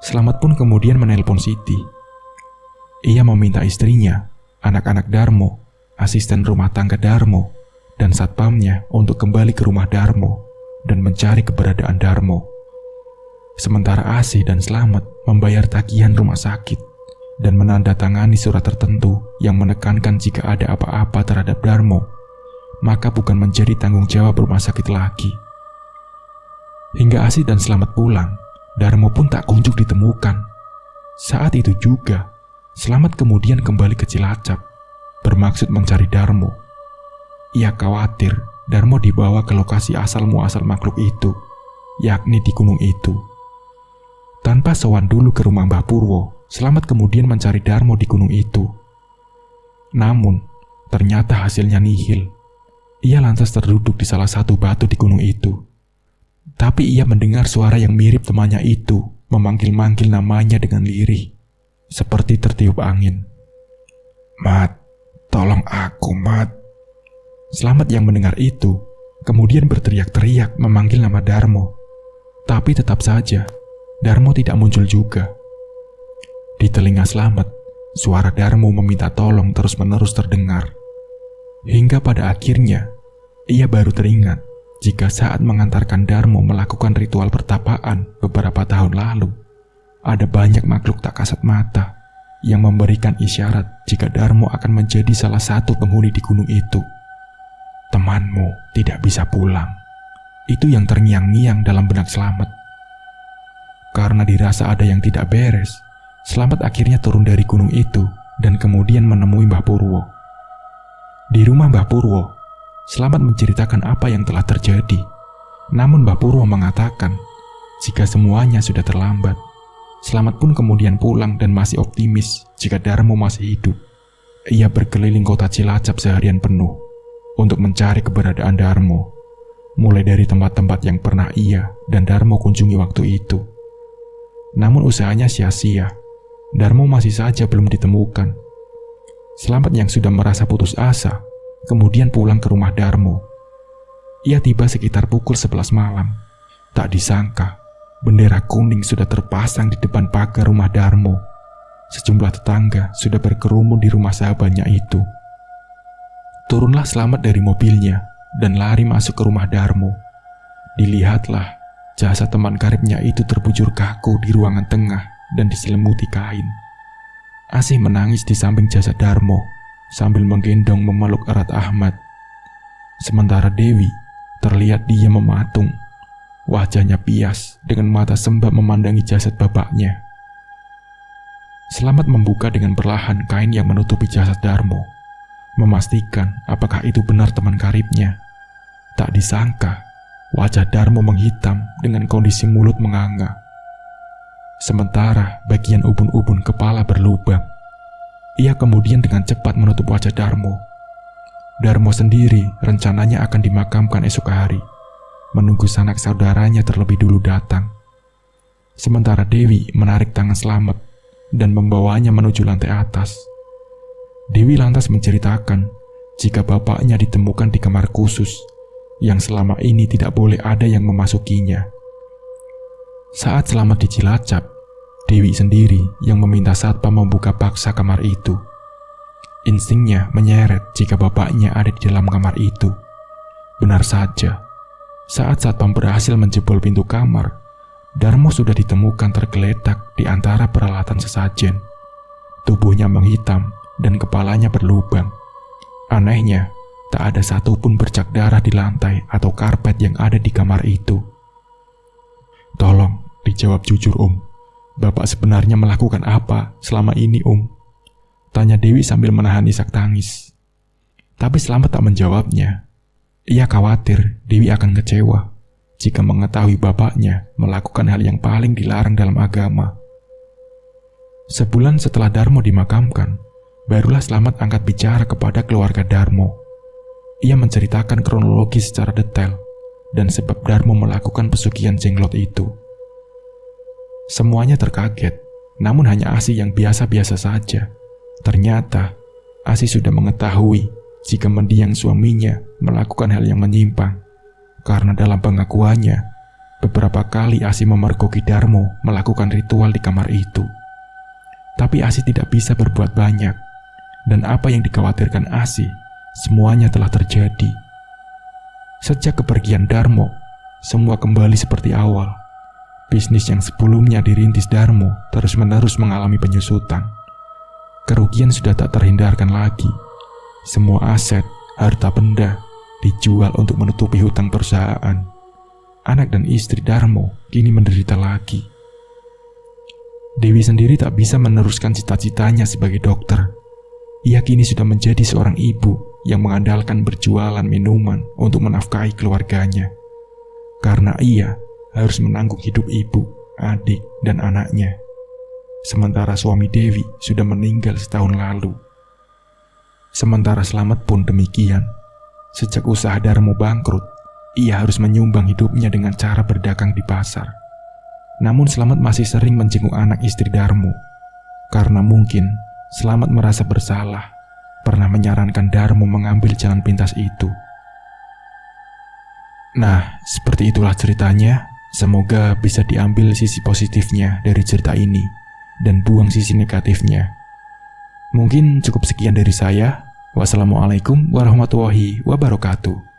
Slamet pun kemudian menelpon Siti. Ia meminta istrinya, anak-anak Darmo, asisten rumah tangga Darmo, dan satpamnya untuk kembali ke rumah Darmo dan mencari keberadaan Darmo. Sementara Asih dan Slamet membayar tagihan rumah sakit dan menandatangani surat tertentu yang menekankan jika ada apa-apa terhadap Darmo, maka bukan menjadi tanggung jawab rumah sakit lagi. Hingga Asih dan Slamet pulang, Darmo pun tak kunjung ditemukan. Saat itu juga, Slamet kemudian kembali ke Cilacap, bermaksud mencari Darmo. Ia khawatir Darmo dibawa ke lokasi asal-muasal makhluk itu, yakni di gunung itu. Tanpa sowan dulu ke rumah Mbah Purwo, Slamet kemudian mencari Darmo di gunung itu. Namun, ternyata hasilnya nihil. Ia lantas terduduk di salah satu batu di gunung itu. Tapi ia mendengar suara yang mirip temannya itu memanggil-manggil namanya dengan lirih, seperti tertiup angin. "Mat, tolong aku, Mat." Slamet yang mendengar itu kemudian berteriak-teriak memanggil nama Darmo. Tapi tetap saja, Darmo tidak muncul juga. Di telinga Slamet suara Darmo meminta tolong terus-menerus terdengar. Hingga pada akhirnya, ia baru teringat jika saat mengantarkan Darmo melakukan ritual pertapaan beberapa tahun lalu, ada banyak makhluk tak kasat mata yang memberikan isyarat jika Darmo akan menjadi salah satu penghuni di gunung itu. Temanmu tidak bisa pulang. Itu yang terngiang-ngiang dalam benak Slamet. Karena dirasa ada yang tidak beres, Slamet akhirnya turun dari gunung itu dan kemudian menemui Mbah Purwo. Di rumah Mbah Purwo, Slamet menceritakan apa yang telah terjadi. Namun Mbah Purwo mengatakan jika semuanya sudah terlambat. Slamet pun kemudian pulang dan masih optimis jika Darmo masih hidup. Ia berkeliling kota Cilacap seharian penuh untuk mencari keberadaan Darmo, mulai dari tempat-tempat yang pernah ia dan Darmo kunjungi waktu itu. Namun usahanya sia-sia. Darmo masih saja belum ditemukan. Slamet yang sudah merasa putus asa kemudian pulang ke rumah Darmo. Ia tiba sekitar pukul 11 malam. Tak disangka, bendera kuning sudah terpasang di depan pagar rumah Darmo. Sejumlah tetangga sudah berkerumun di rumah sahabatnya itu. Turunlah Slamet dari mobilnya dan lari masuk ke rumah Darmo. Dilihatlah, jasad teman karibnya itu terbujur kaku di ruangan tengah dan diselimuti kain. Asih menangis di samping jasad Darmo sambil menggendong memeluk erat Ahmad. Sementara Dewi terlihat dia mematung. Wajahnya pias dengan mata sembab memandangi jasad bapaknya. Slamet membuka dengan perlahan kain yang menutupi jasad Darmo, memastikan apakah itu benar teman karibnya. Tak disangka, wajah Darmo menghitam dengan kondisi mulut menganga. Sementara bagian ubun-ubun kepala berlubang. Ia kemudian dengan cepat menutup wajah Darmo. Darmo sendiri rencananya akan dimakamkan esok hari, menunggu sanak saudaranya terlebih dulu datang. Sementara Dewi menarik tangan Slamet dan membawanya menuju lantai atas. Dewi lantas menceritakan jika bapaknya ditemukan di kamar khusus yang selama ini tidak boleh ada yang memasukinya. Saat Slamet di Cilacap, Dewi sendiri yang meminta satpam membuka paksa kamar itu. Instingnya menyeret jika bapaknya ada di dalam kamar itu. Benar saja, saat satpam berhasil menjebol pintu kamar, Darmo sudah ditemukan tergeletak di antara peralatan sesajen. Tubuhnya menghitam dan kepalanya berlubang. Anehnya, tak ada satupun bercak darah di lantai atau karpet yang ada di kamar itu. Tolong dijawab jujur, Om. Bapak sebenarnya melakukan apa selama ini, Om? Tanya Dewi sambil menahan isak tangis. Tapi Slamet tak menjawabnya. Ia khawatir Dewi akan kecewa jika mengetahui bapaknya melakukan hal yang paling dilarang dalam agama. Sebulan setelah Darmo dimakamkan, barulah Slamet angkat bicara kepada keluarga Darmo. Ia menceritakan kronologi secara detail dan sebab Darmo melakukan pesugihan jenglot itu. Semuanya terkaget, namun hanya Asih yang biasa-biasa saja. Ternyata, Asih sudah mengetahui jika mendiang suaminya melakukan hal yang menyimpang. Karena dalam pengakuannya, beberapa kali Asih memergoki Darmo melakukan ritual di kamar itu. Tapi Asih tidak bisa berbuat banyak, dan apa yang dikhawatirkan Asih, semuanya telah terjadi. Sejak kepergian Darmo, semua kembali seperti awal. Bisnis yang sebelumnya dirintis Darmo terus-menerus mengalami penyusutan. Kerugian sudah tak terhindarkan lagi. Semua aset, harta benda, dijual untuk menutupi hutang perusahaan. Anak dan istri Darmo kini menderita lagi. Dewi sendiri tak bisa meneruskan cita-citanya sebagai dokter. Ia kini sudah menjadi seorang ibu yang mengandalkan berjualan minuman untuk menafkahi keluarganya. Karena ia harus menanggung hidup ibu, adik, dan anaknya. Sementara suami Dewi sudah meninggal setahun lalu. Sementara Slamet pun demikian. Sejak usaha Darmo bangkrut, ia harus menyumbang hidupnya dengan cara berdagang di pasar. Namun Slamet masih sering menjenguk anak istri Darmo. Karena mungkin Slamet merasa bersalah pernah menyarankan Darmo mengambil jalan pintas itu. Nah, seperti itulah ceritanya. Semoga bisa diambil sisi positifnya dari cerita ini dan buang sisi negatifnya. Mungkin cukup sekian dari saya. Wassalamualaikum warahmatullahi wabarakatuh.